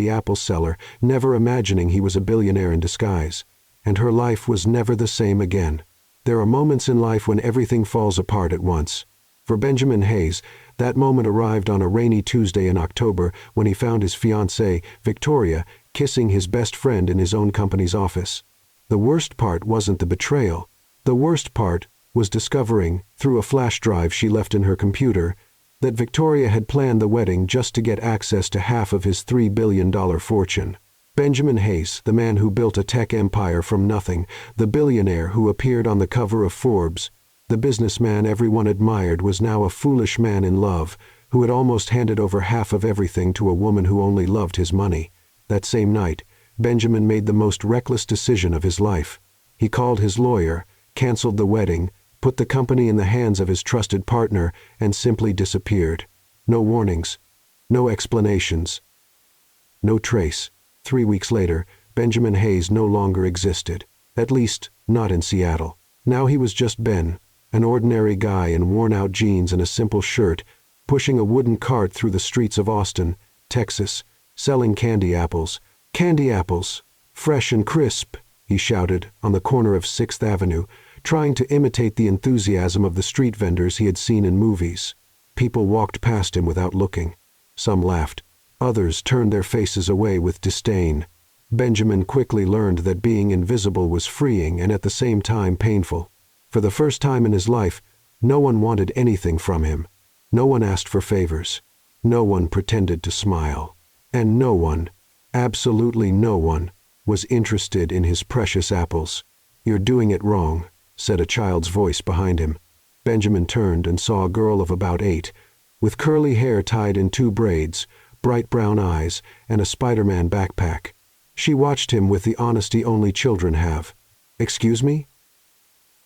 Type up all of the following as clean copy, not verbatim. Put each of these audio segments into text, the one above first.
the apple seller, never imagining he was a billionaire in disguise. And her life was never the same again. There are moments in life when everything falls apart at once. For Benjamin Hayes, that moment arrived on a rainy Tuesday in October when he found his fiancée, Victoria, kissing his best friend in his own company's office. The worst part wasn't the betrayal. The worst part was discovering, through a flash drive she left in her computer, that Victoria had planned the wedding just to get access to half of his $3 billion fortune. Benjamin Hayes, the man who built a tech empire from nothing, the billionaire who appeared on the cover of Forbes, the businessman everyone admired, was now a foolish man in love, who had almost handed over half of everything to a woman who only loved his money. That same night, Benjamin made the most reckless decision of his life. He called his lawyer, canceled the wedding, put the company in the hands of his trusted partner, and simply disappeared. No warnings, no explanations, no trace. 3 weeks later, Benjamin Hayes no longer existed, at least not in Seattle. Now he was just Ben, an ordinary guy in worn-out jeans and a simple shirt, pushing a wooden cart through the streets of Austin, Texas, selling candy apples. Candy apples, fresh and crisp, he shouted on the corner of 6th Avenue, trying to imitate the enthusiasm of the street vendors he had seen in movies. People walked past him without looking. Some laughed. Others turned their faces away with disdain. Benjamin quickly learned that being invisible was freeing and at the same time painful. For the first time in his life, no one wanted anything from him. No one asked for favors. No one pretended to smile. And no one, absolutely no one, was interested in his precious apples. "You're doing it wrong," said a child's voice behind him. Benjamin turned and saw a girl of about 8, with curly hair tied in 2 braids, bright brown eyes, and a Spider-Man backpack. She watched him with the honesty only children have. "Excuse me?"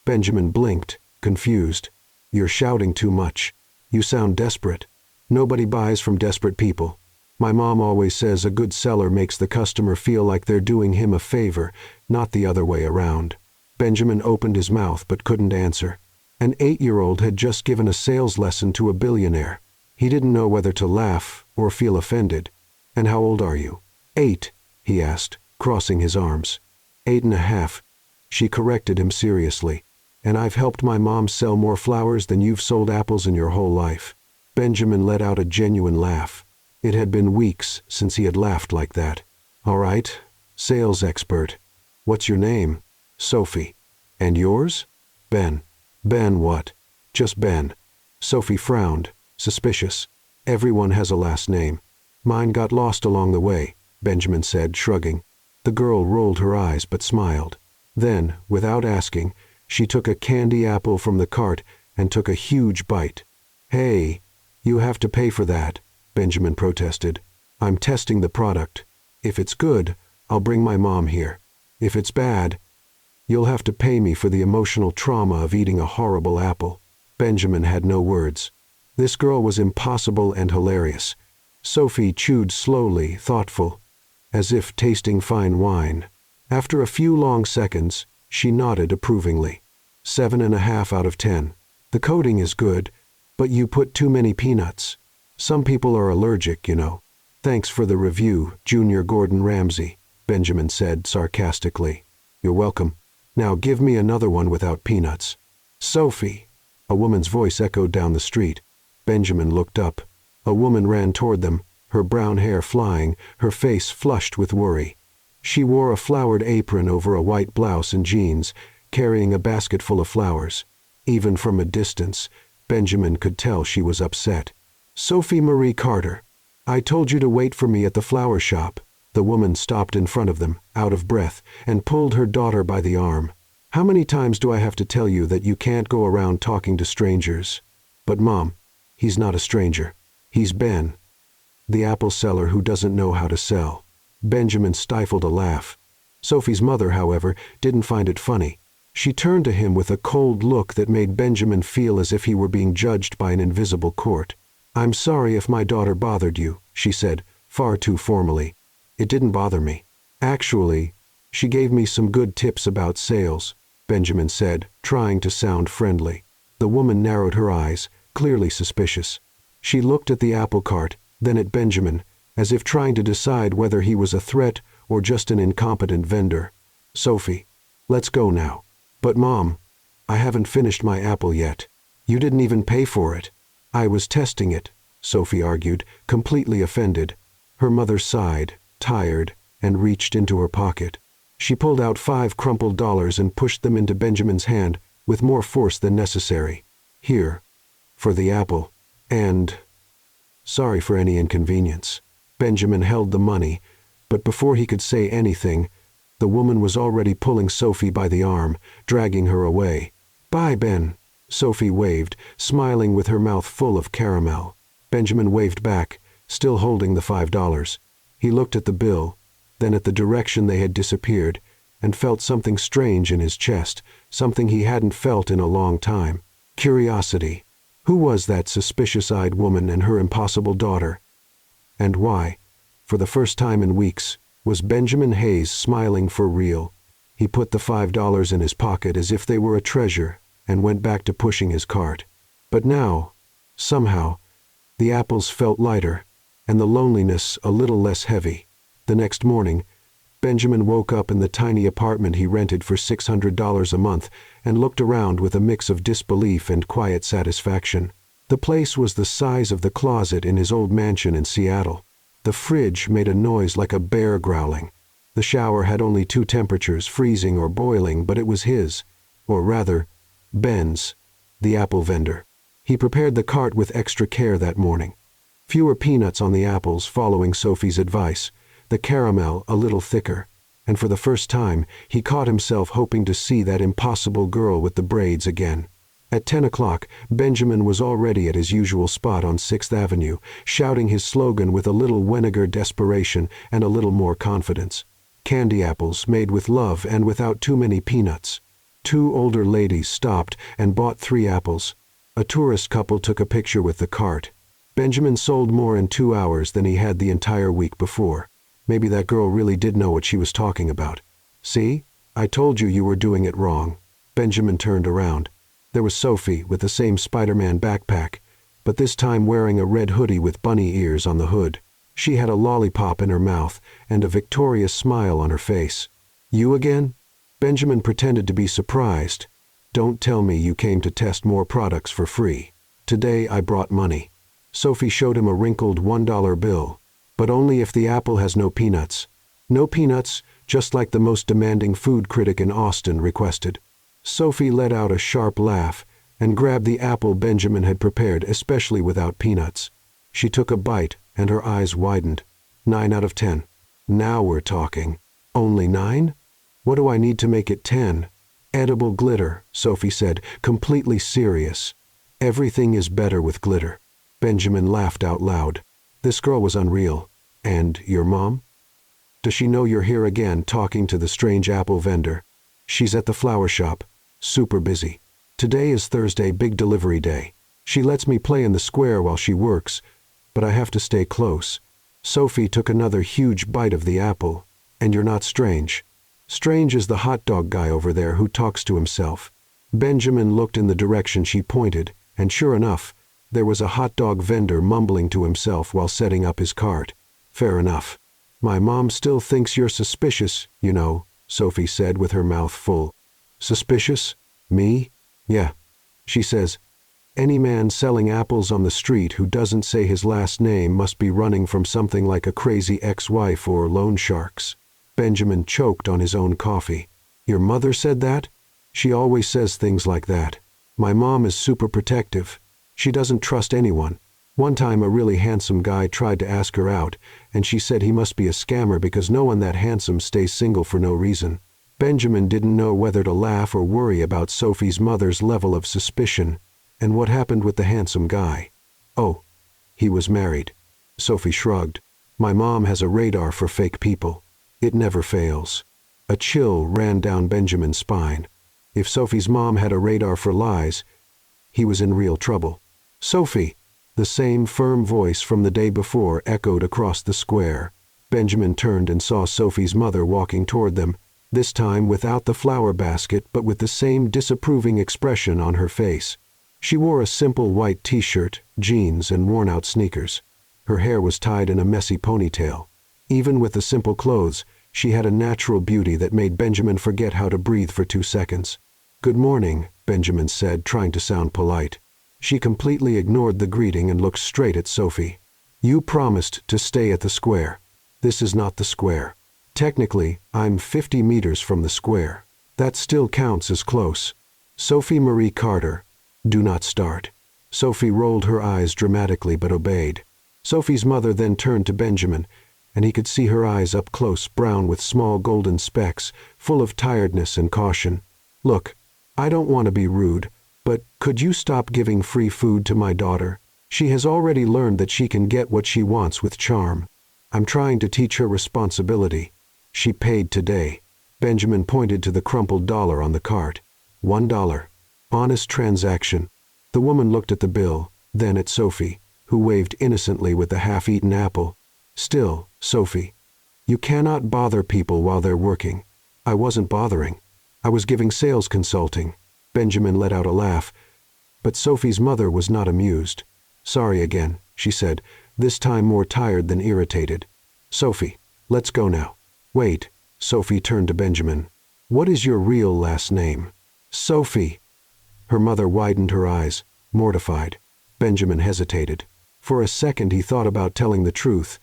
Benjamin blinked, confused. "You're shouting too much. You sound desperate. Nobody buys from desperate people. My mom always says a good seller makes the customer feel like they're doing him a favor, not the other way around." Benjamin opened his mouth but couldn't answer. An 8-year-old had just given a sales lesson to a billionaire. He didn't know whether to laugh or feel offended. "And how old are you?" "8, he asked, crossing his arms. 8.5. She corrected him seriously. "And I've helped my mom sell more flowers than you've sold apples in your whole life." Benjamin let out a genuine laugh. It had been weeks since he had laughed like that. "All right, sales expert. What's your name?" "Sophie." "And yours?" "Ben." "Ben what?" "Just Ben." Sophie frowned, suspicious. "Everyone has a last name." "Mine got lost along the way," Benjamin said, shrugging. The girl rolled her eyes but smiled. Then, without asking, she took a candy apple from the cart and took a huge bite. "Hey, you have to pay for that," Benjamin protested. "I'm testing the product. If it's good, I'll bring my mom here. If it's bad, you'll have to pay me for the emotional trauma of eating a horrible apple." Benjamin had no words. This girl was impossible and hilarious. Sophie chewed slowly, thoughtful, as if tasting fine wine. After a few long seconds, she nodded approvingly. 7.5 out of 10. "The coating is good, but you put too many peanuts. Some people are allergic, you know." "Thanks for the review, Junior Gordon Ramsay," Benjamin said sarcastically. "You're welcome. Now give me another one without peanuts." "Sophie!" A woman's voice echoed down the street. Benjamin looked up. A woman ran toward them, her brown hair flying, her face flushed with worry. She wore a flowered apron over a white blouse and jeans, carrying a basket full of flowers. Even from a distance, Benjamin could tell she was upset. "Sophie Marie Carter, I told you to wait for me at the flower shop." The woman stopped in front of them, out of breath, and pulled her daughter by the arm. "How many times do I have to tell you that you can't go around talking to strangers?" "But Mom, he's not a stranger. He's Ben, the apple seller who doesn't know how to sell." Benjamin stifled a laugh. Sophie's mother, however, didn't find it funny. She turned to him with a cold look that made Benjamin feel as if he were being judged by an invisible court. "I'm sorry if my daughter bothered you," she said, far too formally. "It didn't bother me. Actually, she gave me some good tips about sales," Benjamin said, trying to sound friendly. The woman narrowed her eyes, clearly suspicious. She looked at the apple cart, then at Benjamin, as if trying to decide whether he was a threat or just an incompetent vendor. "Sophie, let's go now." "But Mom, I haven't finished my apple yet." "You didn't even pay for it." "I was testing it," Sophie argued, completely offended. Her mother sighed, tired, and reached into her pocket. She pulled out 5 crumpled dollars and pushed them into Benjamin's hand with more force than necessary. "Here, for the apple, and sorry for any inconvenience." Benjamin held the money, but before he could say anything, the woman was already pulling Sophie by the arm, dragging her away. "Bye, Ben." Sophie waved, smiling with her mouth full of caramel. Benjamin waved back, still holding the $5. He looked at the bill, then at the direction they had disappeared, and felt something strange in his chest, something he hadn't felt in a long time. Curiosity. Who was that suspicious-eyed woman and her impossible daughter? And why, for the first time in weeks, was Benjamin Hayes smiling for real? He put the $5 in his pocket as if they were a treasure and went back to pushing his cart. But now, somehow, the apples felt lighter, and the loneliness a little less heavy. The next morning, Benjamin woke up in the tiny apartment he rented for $600 a month and looked around with a mix of disbelief and quiet satisfaction. The place was the size of the closet in his old mansion in Seattle. The fridge made a noise like a bear growling. The shower had only 2 temperatures, freezing or boiling, but it was his, or rather, Ben's, the apple vendor. He prepared the cart with extra care that morning. Fewer peanuts on the apples, following Sophie's advice, the caramel a little thicker, and for the first time he caught himself hoping to see that impossible girl with the braids again. At 10 o'clock, Benjamin was already at his usual spot on 6th Avenue, shouting his slogan with a little Weniger desperation and a little more confidence. Candy apples made with love and without too many peanuts. 2 older ladies stopped and bought 3 apples. A tourist couple took a picture with the cart. Benjamin sold more in 2 hours than he had the entire week before. Maybe that girl really did know what she was talking about. "See? I told you were doing it wrong." Benjamin turned around. There was Sophie with the same Spider-Man backpack, but this time wearing a red hoodie with bunny ears on the hood. She had a lollipop in her mouth and a victorious smile on her face. "You again?" Benjamin pretended to be surprised. "Don't tell me you came to test more products for free." "Today I brought money." Sophie showed him a wrinkled $1 bill. "But only if the apple has no peanuts." "No peanuts, just like the most demanding food critic in Austin requested." Sophie let out a sharp laugh and grabbed the apple Benjamin had prepared, especially without peanuts. She took a bite and her eyes widened. 9 out of 10. "Now we're talking." "Only 9? What do I need to make it 10? "Edible glitter," Sophie said, completely serious. "Everything is better with glitter." Benjamin laughed out loud. This girl was unreal. "And your mom? Does she know you're here again talking to the strange apple vendor?" "She's at the flower shop. Super busy. Today is Thursday, big delivery day. She lets me play in the square while she works, but I have to stay close." Sophie took another huge bite of the apple. "And you're not strange." "Strange is the hot dog guy over there who talks to himself." Benjamin looked in the direction she pointed, and sure enough, there was a hot dog vendor mumbling to himself while setting up his cart. "Fair enough. My mom still thinks you're suspicious, you know," Sophie said with her mouth full. "Suspicious? Me? Yeah. She says, any man selling apples on the street who doesn't say his last name must be running from something like a crazy ex-wife or loan sharks." Benjamin choked on his own coffee. "Your mother said that?" "She always says things like that. My mom is super protective. She doesn't trust anyone. One time a really handsome guy tried to ask her out, and she said he must be a scammer because no one that handsome stays single for no reason." Benjamin didn't know whether to laugh or worry about Sophie's mother's level of suspicion. And what happened with the handsome guy? "Oh, he was married." Sophie shrugged. "My mom has a radar for fake people. It never fails." A chill ran down Benjamin's spine. If Sophie's mom had a radar for lies, he was in real trouble. "Sophie!" The same firm voice from the day before echoed across the square. Benjamin turned and saw Sophie's mother walking toward them, this time without the flower basket but with the same disapproving expression on her face. She wore a simple white t-shirt, jeans, and worn-out sneakers. Her hair was tied in a messy ponytail. Even with the simple clothes, she had a natural beauty that made Benjamin forget how to breathe for 2 seconds. "Good morning," Benjamin said, trying to sound polite. She completely ignored the greeting and looked straight at Sophie. "You promised to stay at the square. This is not the square. Technically, I'm 50 meters from the square. That still counts as close. Sophie Marie Carter, do not start." Sophie rolled her eyes dramatically but obeyed. Sophie's mother then turned to Benjamin, and he could see her eyes up close, brown with small golden specks, full of tiredness and caution. "Look, I don't want to be rude, but could you stop giving free food to my daughter? She has already learned that she can get what she wants with charm. I'm trying to teach her responsibility. She paid today." Benjamin pointed to the crumpled dollar on the cart. $1. Honest transaction. The woman looked at the bill, then at Sophie, who waved innocently with the half-eaten apple. "Still, Sophie, you cannot bother people while they're working." "I wasn't bothering. I was giving sales consulting." Benjamin let out a laugh, but Sophie's mother was not amused. "Sorry again," she said, this time more tired than irritated. "Sophie, let's go now." "Wait," Sophie turned to Benjamin. "What is your real last name?" "Sophie." Her mother widened her eyes, mortified. Benjamin hesitated. For a second he thought about telling the truth,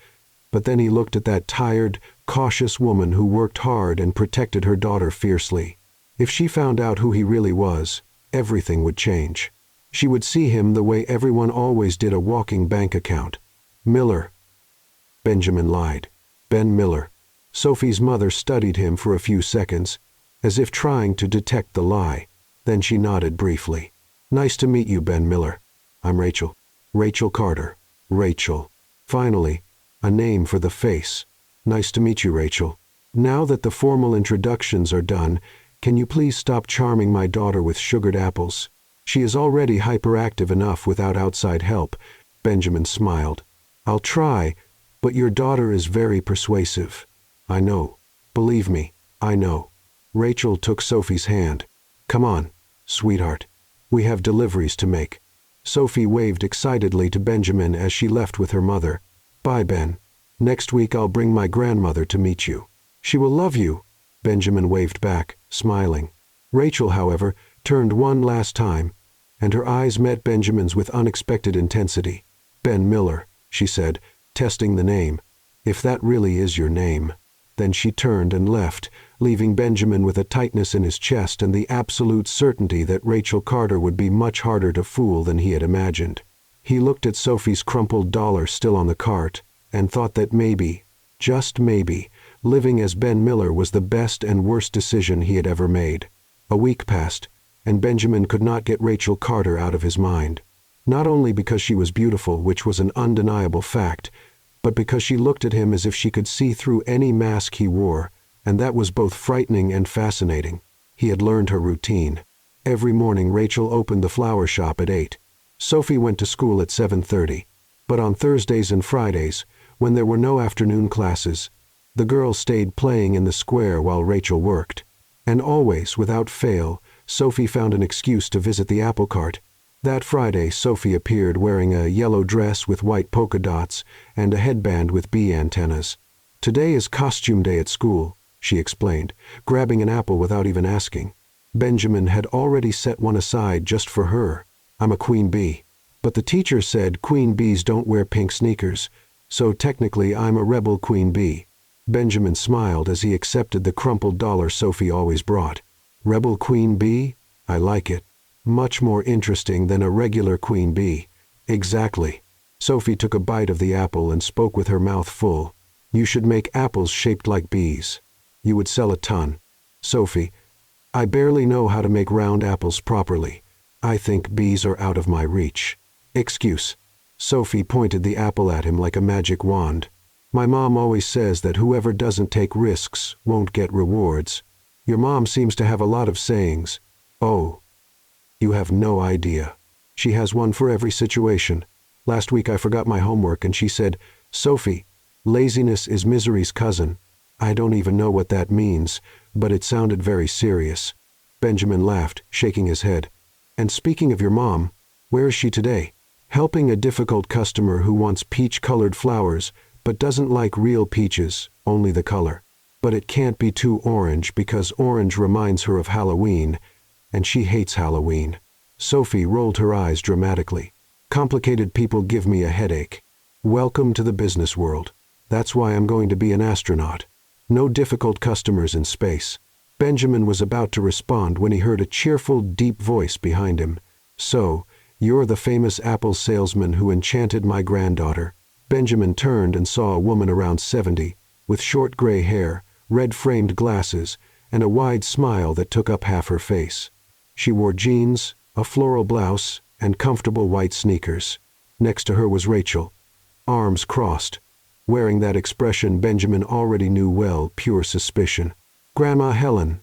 but then he looked at that tired, cautious woman who worked hard and protected her daughter fiercely. If she found out who he really was, everything would change. She would see him the way everyone always did a walking bank account. "Miller." Benjamin lied. "Ben Miller." Sophie's mother studied him for a few seconds, as if trying to detect the lie. Then she nodded briefly. "Nice to meet you, Ben Miller. I'm Rachel. Rachel Carter." Rachel. Finally, a name for the face. "Nice to meet you, Rachel. Now that the formal introductions are done, can you please stop charming my daughter with sugared apples? She is already hyperactive enough without outside help." Benjamin smiled. "I'll try, but your daughter is very persuasive." "I know. Believe me, I know." Rachel took Sophie's hand. "Come on, sweetheart. We have deliveries to make." Sophie waved excitedly to Benjamin as she left with her mother. "Bye, Ben. Next week I'll bring my grandmother to meet you. She will love you." Benjamin waved back, smiling. Rachel, however, turned one last time, and her eyes met Benjamin's with unexpected intensity. "Ben Miller," she said, testing the name. "If that really is your name." Then she turned and left, leaving Benjamin with a tightness in his chest and the absolute certainty that Rachel Carter would be much harder to fool than he had imagined. He looked at Sophie's crumpled dollar still on the cart, and thought that maybe, just maybe, living as Ben Miller was the best and worst decision he had ever made. A week passed, and Benjamin could not get Rachel Carter out of his mind. Not only because she was beautiful, which was an undeniable fact, but because she looked at him as if she could see through any mask he wore, and that was both frightening and fascinating. He had learned her routine. Every morning Rachel opened the flower shop at 8. Sophie went to school at 7:30, but on Thursdays and Fridays, when there were no afternoon classes, the girls stayed playing in the square while Rachel worked. And always, without fail, Sophie found an excuse to visit the apple cart. That Friday, Sophie appeared wearing a yellow dress with white polka dots and a headband with bee antennas. "Today is costume day at school," she explained, grabbing an apple without even asking. Benjamin had already set one aside just for her. "I'm a queen bee. But the teacher said queen bees don't wear pink sneakers, so technically I'm a rebel queen bee." Benjamin smiled as he accepted the crumpled dollar Sophie always brought. "Rebel queen bee? I like it. Much more interesting than a regular queen bee." "Exactly." Sophie took a bite of the apple and spoke with her mouth full. "You should make apples shaped like bees. You would sell a ton." "Sophie, I barely know how to make round apples properly. I think bees are out of my reach." "Excuse." Sophie pointed the apple at him like a magic wand. "My mom always says that whoever doesn't take risks won't get rewards. Your mom seems to have a lot of sayings." "Oh, you have no idea. She has one for every situation. Last week I forgot my homework and she said, 'Sophie, laziness is misery's cousin.' I don't even know what that means, but it sounded very serious." Benjamin laughed, shaking his head. "And speaking of your mom, where is she today?" Helping a difficult customer who wants peach-colored flowers but doesn't like real peaches, only the color. But it can't be too orange because orange reminds her of Halloween, and she hates Halloween. Sophie rolled her eyes dramatically. Complicated people give me a headache. Welcome to the business world. That's why I'm going to be an astronaut. No difficult customers in space. Benjamin was about to respond when he heard a cheerful, deep voice behind him. So, you're the famous apple salesman who enchanted my granddaughter. Benjamin turned and saw a woman around 70, with short gray hair, red-framed glasses, and a wide smile that took up half her face. She wore jeans, a floral blouse, and comfortable white sneakers. Next to her was Rachel, arms crossed, wearing that expression Benjamin already knew well, pure suspicion. "Grandma Helen."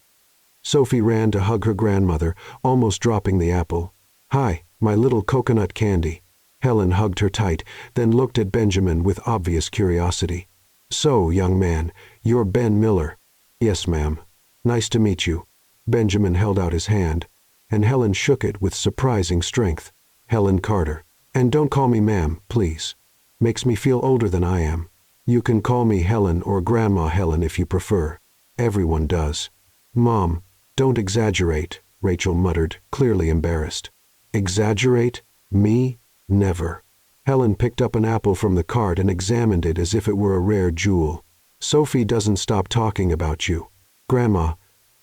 Sophie ran to hug her grandmother, almost dropping the apple. "Hi, my little coconut candy." Helen hugged her tight, then looked at Benjamin with obvious curiosity. "So, young man, you're Ben Miller." "Yes, ma'am. Nice to meet you." Benjamin held out his hand, and Helen shook it with surprising strength. "Helen Carter. And don't call me ma'am, please. Makes me feel older than I am. You can call me Helen or Grandma Helen if you prefer. Everyone does." "Mom, don't exaggerate," Rachel muttered, clearly embarrassed. "Exaggerate? Me? Never." Helen picked up an apple from the cart and examined it as if it were a rare jewel. "Sophie doesn't stop talking about you. Grandma,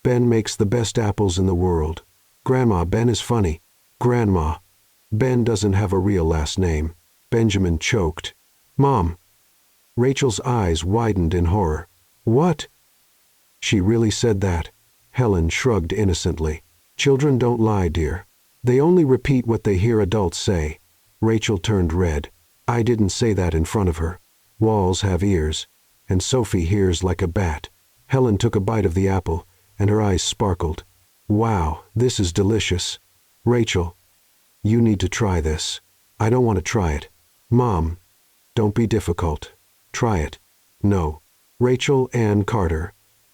Ben makes the best apples in the world. Grandma, Ben is funny. Grandma, Ben doesn't have a real last name." Benjamin choked. "Mom." Rachel's eyes widened in horror. "What?" "She really said that?" Helen shrugged innocently. "Children don't lie, dear. They only repeat what they hear adults say." Rachel turned red. "I didn't say that in front of her. Walls have ears, and Sophie hears like a bat." Helen took a bite of the apple, and her eyes sparkled. "Wow, this is delicious. Rachel, you need to try this." "I don't want to try it." "Mom, don't be difficult. Try it." "No." "Rachel Ann Carter,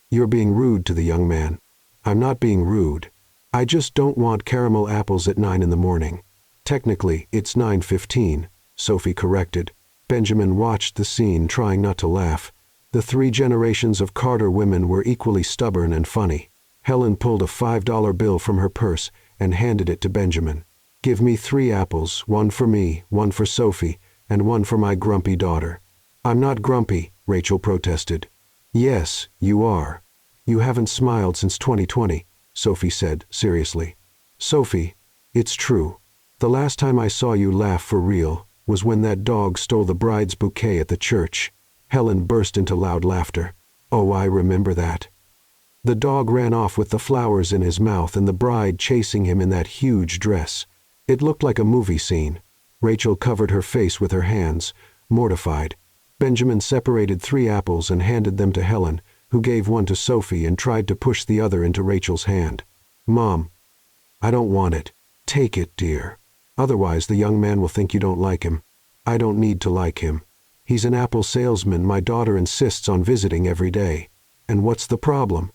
you're being rude to the young man." "I'm not being rude. I just don't want caramel apples at 9 in the morning. Technically, it's 9:15, Sophie corrected. Benjamin watched the scene, trying not to laugh. The 3 generations of Carter women were equally stubborn and funny. Helen pulled a $5 bill from her purse and handed it to Benjamin. "Give me 3 apples, 1 for me, 1 for Sophie, and 1 for my grumpy daughter." "I'm not grumpy," Rachel protested. "Yes, you are. You haven't smiled since 2020, Sophie said, seriously. "Sophie, it's true. The last time I saw you laugh for real was when that dog stole the bride's bouquet at the church." Helen burst into loud laughter. "Oh, I remember that." The dog ran off with the flowers in his mouth and the bride chasing him in that huge dress. It looked like a movie scene. Rachel covered her face with her hands, mortified. Benjamin separated 3 apples and handed them to Helen, who gave 1 to Sophie and tried to push the other into Rachel's hand. "Mom, I don't want it." "Take it, dear. Otherwise the young man will think you don't like him." "I don't need to like him. He's an apple salesman my daughter insists on visiting every day. And what's the problem?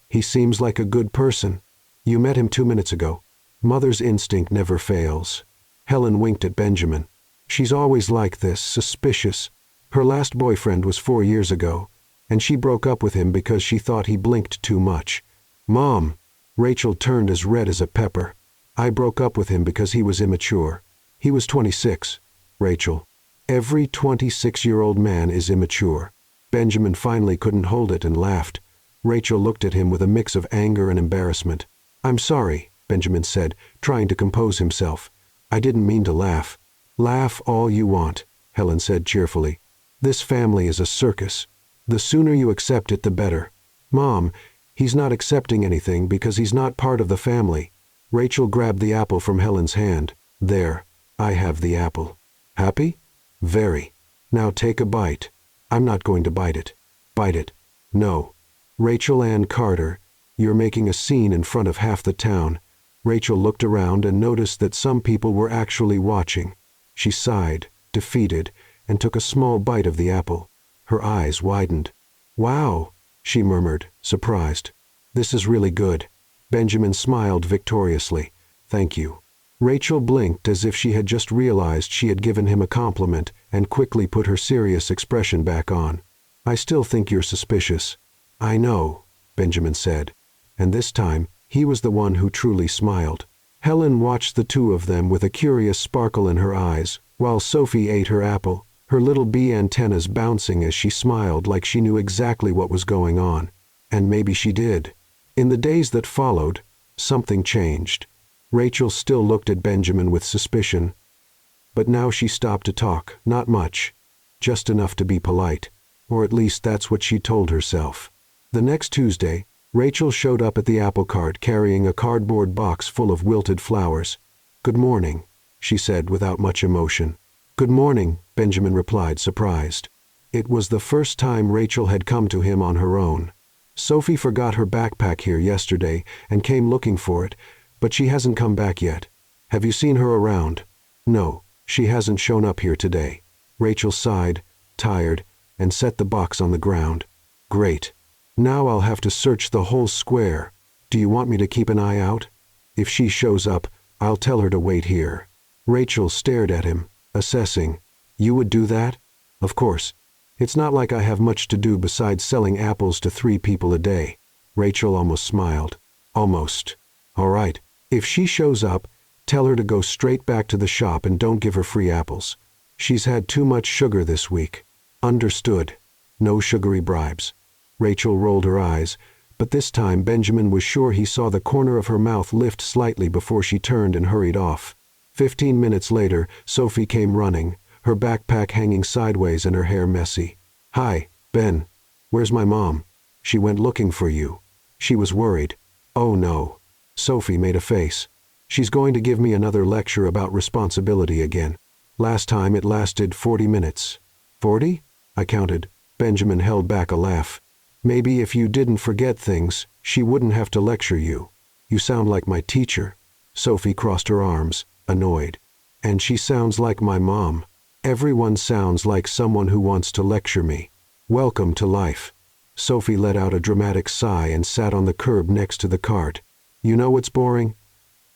He seems like a good person. You met him 2 minutes ago. Mother's instinct never fails." Helen winked at Benjamin. "She's always like this, suspicious. Her last boyfriend was 4 years ago, and she broke up with him because she thought he blinked too much." "Mom!" Rachel turned as red as a pepper. "I broke up with him because he was immature. He was 26, Rachel. Every 26-year-old man is immature." Benjamin finally couldn't hold it and laughed. Rachel looked at him with a mix of anger and embarrassment. "I'm sorry," Benjamin said, trying to compose himself. "I didn't mean to laugh." "Laugh all you want," Helen said cheerfully. "This family is a circus. The sooner you accept it, the better." "Mom, he's not accepting anything because he's not part of the family." Rachel grabbed the apple from Helen's hand. "There, I have the apple. Happy?" "Very. Now take a bite." "I'm not going to bite it." "Bite it." "No." "Rachel Ann Carter, you're making a scene in front of half the town." Rachel looked around and noticed that some people were actually watching. She sighed, defeated, and took a small bite of the apple. Her eyes widened. "Wow," she murmured, surprised. "This is really good." Benjamin smiled victoriously. "Thank you." Rachel blinked as if she had just realized she had given him a compliment and quickly put her serious expression back on. "I still think you're suspicious." "I know," Benjamin said. And this time, he was the one who truly smiled. Helen watched the two of them with a curious sparkle in her eyes, while Sophie ate her apple, her little bee antennas bouncing as she smiled like she knew exactly what was going on. And maybe she did. In the days that followed, something changed. Rachel still looked at Benjamin with suspicion, but now she stopped to talk, not much, just enough to be polite, or at least that's what she told herself. The next Tuesday, Rachel showed up at the apple cart carrying a cardboard box full of wilted flowers. "Good morning," she said without much emotion. "Good morning," Benjamin replied, surprised. It was the first time Rachel had come to him on her own. "Sophie forgot her backpack here yesterday and came looking for it, but she hasn't come back yet. Have you seen her around?" "No, she hasn't shown up here today." Rachel sighed, tired, and set the box on the ground. "Great. Now I'll have to search the whole square. Do you want me to keep an eye out? If she shows up, I'll tell her to wait here." Rachel stared at him, assessing. "You would do that?" "Of course. It's not like I have much to do besides selling apples to 3 people a day." Rachel almost smiled. "Almost. All right. If she shows up, tell her to go straight back to the shop and don't give her free apples. She's had too much sugar this week." "Understood. No sugary bribes." Rachel rolled her eyes, but this time Benjamin was sure he saw the corner of her mouth lift slightly before she turned and hurried off. 15 minutes later, Sophie came running, her backpack hanging sideways and her hair messy. "Hi, Ben. Where's my mom? She went looking for you." She was worried. "Oh no." Sophie made a face. "She's going to give me another lecture about responsibility again. Last time it lasted 40 minutes. 40? I counted." Benjamin held back a laugh. "Maybe if you didn't forget things, she wouldn't have to lecture you." "You sound like my teacher." Sophie crossed her arms, annoyed. "And she sounds like my mom. Everyone sounds like someone who wants to lecture me. Welcome to life." Sophie let out a dramatic sigh and sat on the curb next to the cart. "You know what's boring?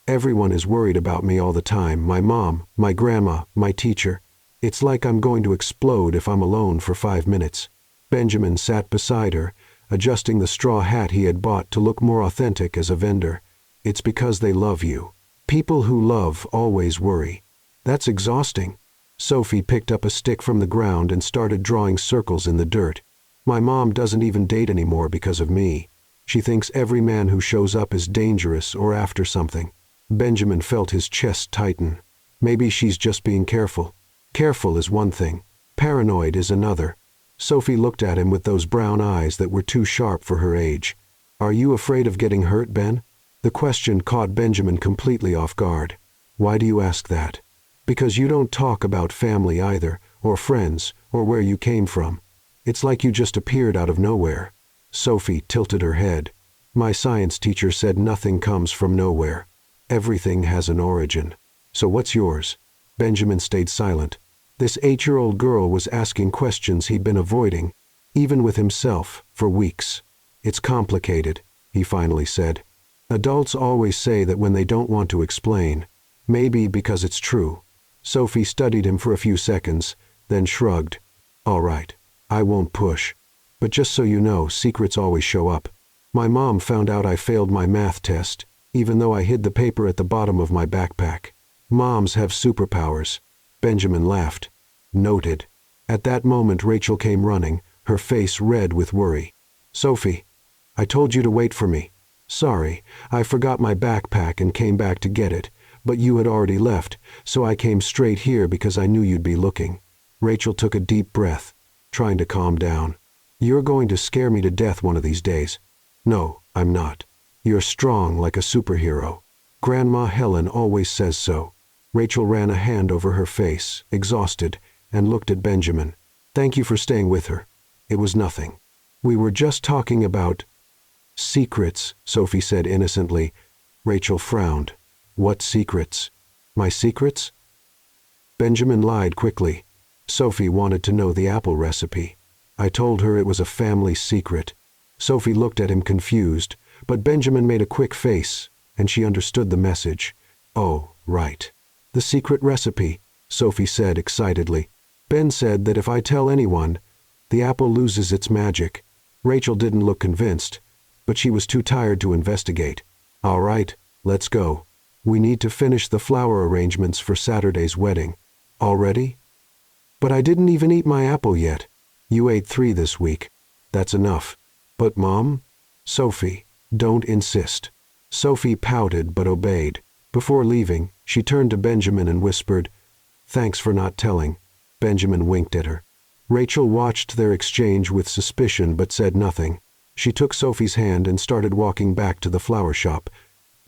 Everyone is worried about me all the time. My mom, my grandma, my teacher. It's like I'm going to explode if I'm alone for 5 minutes." Benjamin sat beside her, adjusting the straw hat he had bought to look more authentic as a vendor. "It's because they love you. People who love always worry. That's exhausting." Sophie picked up a stick from the ground and started drawing circles in the dirt. "My mom doesn't even date anymore because of me. She thinks every man who shows up is dangerous or after something." Benjamin felt his chest tighten. Maybe she's just being careful. Careful is one thing. Paranoid is another. Sophie looked at him with those brown eyes that were too sharp for her age. "Are you afraid of getting hurt, Ben?" The question caught Benjamin completely off guard. "Why do you ask that?" "Because you don't talk about family either, or friends, or where you came from. It's like you just appeared out of nowhere." Sophie tilted her head. "My science teacher said nothing comes from nowhere. Everything has an origin. So what's yours?" Benjamin stayed silent. This 8-year-old girl was asking questions he'd been avoiding, even with himself, for weeks. "It's complicated," he finally said. "Adults always say that when they don't want to explain. Maybe because it's true." Sophie studied him for a few seconds, then shrugged. "All right, I won't push. But just so you know, secrets always show up. My mom found out I failed my math test, even though I hid the paper at the bottom of my backpack. Moms have superpowers." Benjamin laughed. "Noted." At that moment Rachel came running, her face red with worry. "Sophie, I told you to wait for me. Sorry, I forgot my backpack and came back to get it, but you had already left, so I came straight here because I knew you'd be looking." Rachel took a deep breath, trying to calm down. "You're going to scare me to death one of these days." "No, I'm not. You're strong like a superhero. Grandma Helen always says so." Rachel ran a hand over her face, exhausted, and looked at Benjamin. "Thank you for staying with her. It was nothing. We were just talking about—" "Secrets," Sophie said innocently. Rachel frowned. "What secrets?" "My secrets?" Benjamin lied quickly. Sophie wanted to know the apple recipe. "I told her it was a family secret." Sophie looked at him confused, but Benjamin made a quick face, and she understood the message. "Oh, Right. The secret recipe, Sophie said excitedly. Ben said that if I tell anyone, the apple loses its magic. Rachel didn't look convinced, but she was too tired to investigate. All right, let's go. We need to finish the flower arrangements for Saturday's wedding. Already? But I didn't even eat my apple yet. You ate 3 this week. That's enough. But Mom? Sophie, don't insist. Sophie pouted but obeyed. Before leaving, she turned to Benjamin and whispered, "Thanks for not telling." Benjamin winked at her. Rachel watched their exchange with suspicion but said nothing. She took Sophie's hand and started walking back to the flower shop.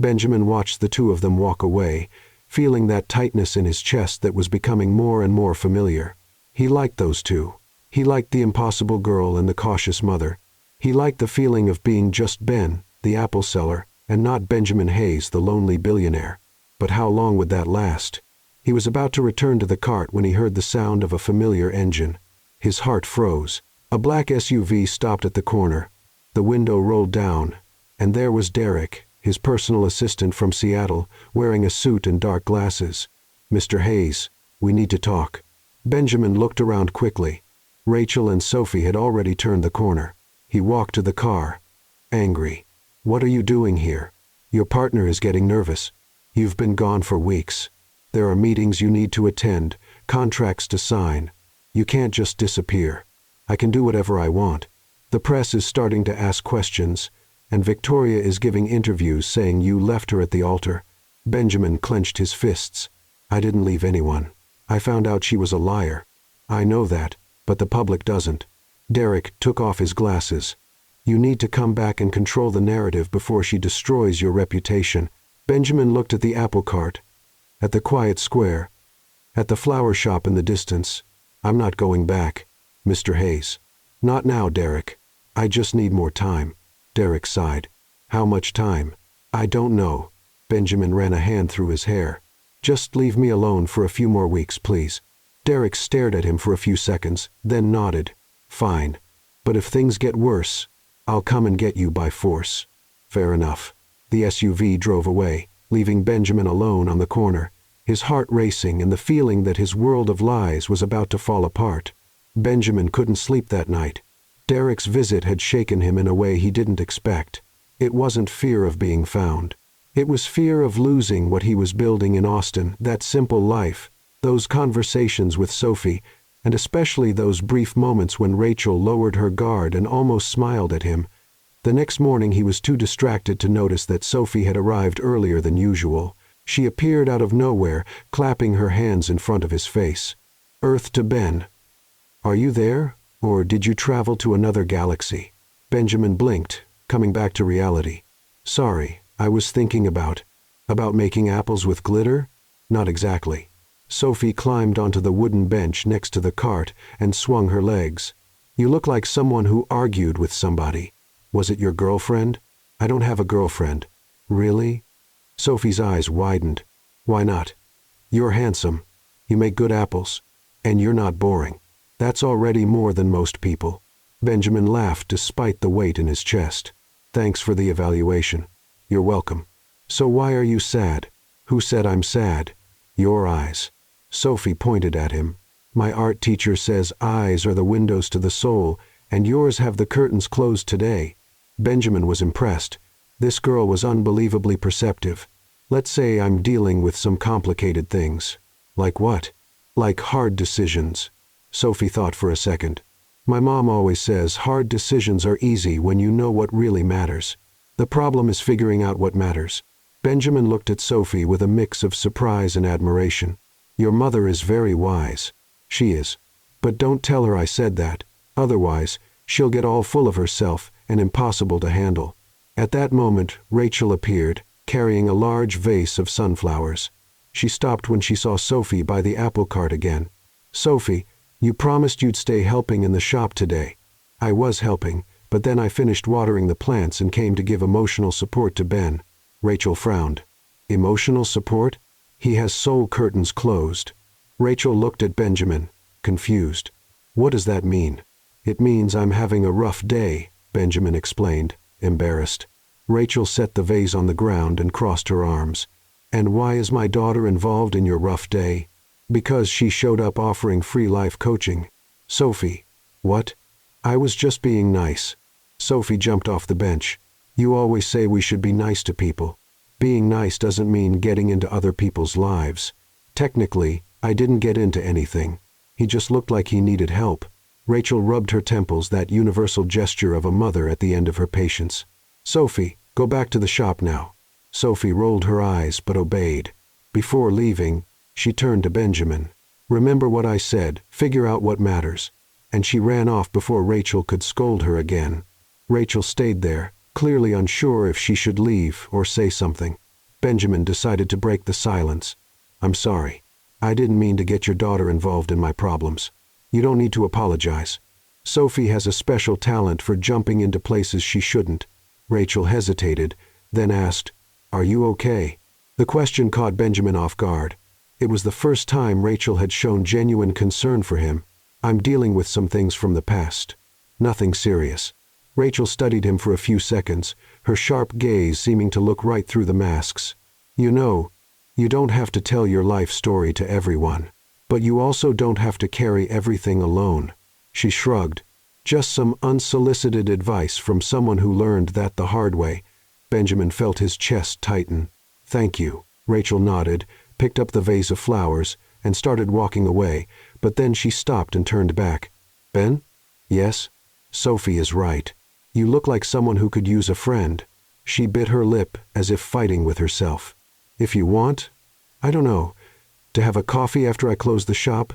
Benjamin watched the two of them walk away, feeling that tightness in his chest that was becoming more and more familiar. He liked those two. He liked the impossible girl and the cautious mother. He liked the feeling of being just Ben, the apple seller, and not Benjamin Hayes, the lonely billionaire. But how long would that last? He was about to return to the cart when he heard the sound of a familiar engine. His heart froze. A black SUV stopped at the corner. The window rolled down, and there was Derek, his personal assistant from Seattle, wearing a suit and dark glasses. "Mr. Hayes, we need to talk." Benjamin looked around quickly. Rachel and Sophie had already turned the corner. He walked to the car, angry. "What are you doing here? Your partner is getting nervous. You've been gone for weeks. There are meetings you need to attend, contracts to sign. You can't just disappear. I can do whatever I want. The press is starting to ask questions, and Victoria is giving interviews saying you left her at the altar." Benjamin clenched his fists. "I didn't leave anyone. I found out she was a liar. I know that, but the public doesn't." Derek took off his glasses. "You need to come back and control the narrative before she destroys your reputation." Benjamin looked at the apple cart, at the quiet square, at the flower shop in the distance. "I'm not going back, Mr. Hayes." "Not now, Derek. I just need more time." Derek sighed. "How much time?" "I don't know." Benjamin ran a hand through his hair. "Just leave me alone for a few more weeks, please." Derek stared at him for a few seconds, then nodded. "Fine. But if things get worse, I'll come and get you by force." "Fair enough." The SUV drove away, leaving Benjamin alone on the corner, his heart racing and the feeling that his world of lies was about to fall apart. Benjamin couldn't sleep that night. Derek's visit had shaken him in a way he didn't expect. It wasn't fear of being found. It was fear of losing what he was building in Austin, that simple life, those conversations with Sophie, and especially those brief moments when Rachel lowered her guard and almost smiled at him. The next morning he was too distracted to notice that Sophie had arrived earlier than usual. She appeared out of nowhere, clapping her hands in front of his face. "Earth to Ben. Are you there, or did you travel to another galaxy?" Benjamin blinked, coming back to reality. "Sorry, I was thinking about making apples with glitter? Not exactly." Sophie climbed onto the wooden bench next to the cart and swung her legs. "You look like someone who argued with somebody. Was it your girlfriend?" "I don't have a girlfriend." "Really?" Sophie's eyes widened. "Why not?" "You're handsome. You make good apples. And you're not boring. That's already more than most people." Benjamin laughed despite the weight in his chest. "Thanks for the evaluation." "You're welcome." "So why are you sad?" "Who said I'm sad?" "Your eyes." Sophie pointed at him. "My art teacher says eyes are the windows to the soul, and yours have the curtains closed today." Benjamin was impressed. This girl was unbelievably perceptive. "Let's say I'm dealing with some complicated things." "Like what?" "Like hard decisions." Sophie thought for a second. "My mom always says hard decisions are easy when you know what really matters. The problem is figuring out what matters." Benjamin looked at Sophie with a mix of surprise and admiration. "Your mother is very wise." "She is. But don't tell her I said that. Otherwise, she'll get all full of herself and impossible to handle." At that moment, Rachel appeared, carrying a large vase of sunflowers. She stopped when she saw Sophie by the apple cart again. "Sophie, you promised you'd stay helping in the shop today." "I was helping, but then I finished watering the plants and came to give emotional support to Ben." Rachel frowned. "Emotional support? He has soul curtains closed." Rachel looked at Benjamin, confused. "What does that mean?" "It means I'm having a rough day," Benjamin explained, embarrassed. Rachel set the vase on the ground and crossed her arms. And why is my daughter involved in your rough day? Because she showed up offering free life coaching. Sophie. What? I was just being nice. Sophie jumped off the bench. You always say we should be nice to people. Being nice doesn't mean getting into other people's lives. Technically, I didn't get into anything. He just looked like he needed help. Rachel rubbed her temples, that universal gesture of a mother at the end of her patience. Sophie, go back to the shop now. Sophie rolled her eyes but obeyed. Before leaving, she turned to Benjamin. Remember what I said, figure out what matters. And she ran off before Rachel could scold her again. Rachel stayed there, clearly unsure if she should leave or say something. Benjamin decided to break the silence. I'm sorry. I didn't mean to get your daughter involved in my problems. You don't need to apologize. Sophie has a special talent for jumping into places she shouldn't. Rachel hesitated, then asked, Are you okay? The question caught Benjamin off guard. It was the first time Rachel had shown genuine concern for him. I'm dealing with some things from the past. Nothing serious. Rachel studied him for a few seconds, her sharp gaze seeming to look right through the masks. You know, you don't have to tell your life story to everyone. But you also don't have to carry everything alone. She shrugged. Just some unsolicited advice from someone who learned that the hard way. Benjamin felt his chest tighten. Thank you. Rachel nodded, picked up the vase of flowers, and started walking away, but then she stopped and turned back. Ben? Yes? Sophie is right. You look like someone who could use a friend. She bit her lip as if fighting with herself. If you want, I don't know, to have a coffee after I close the shop?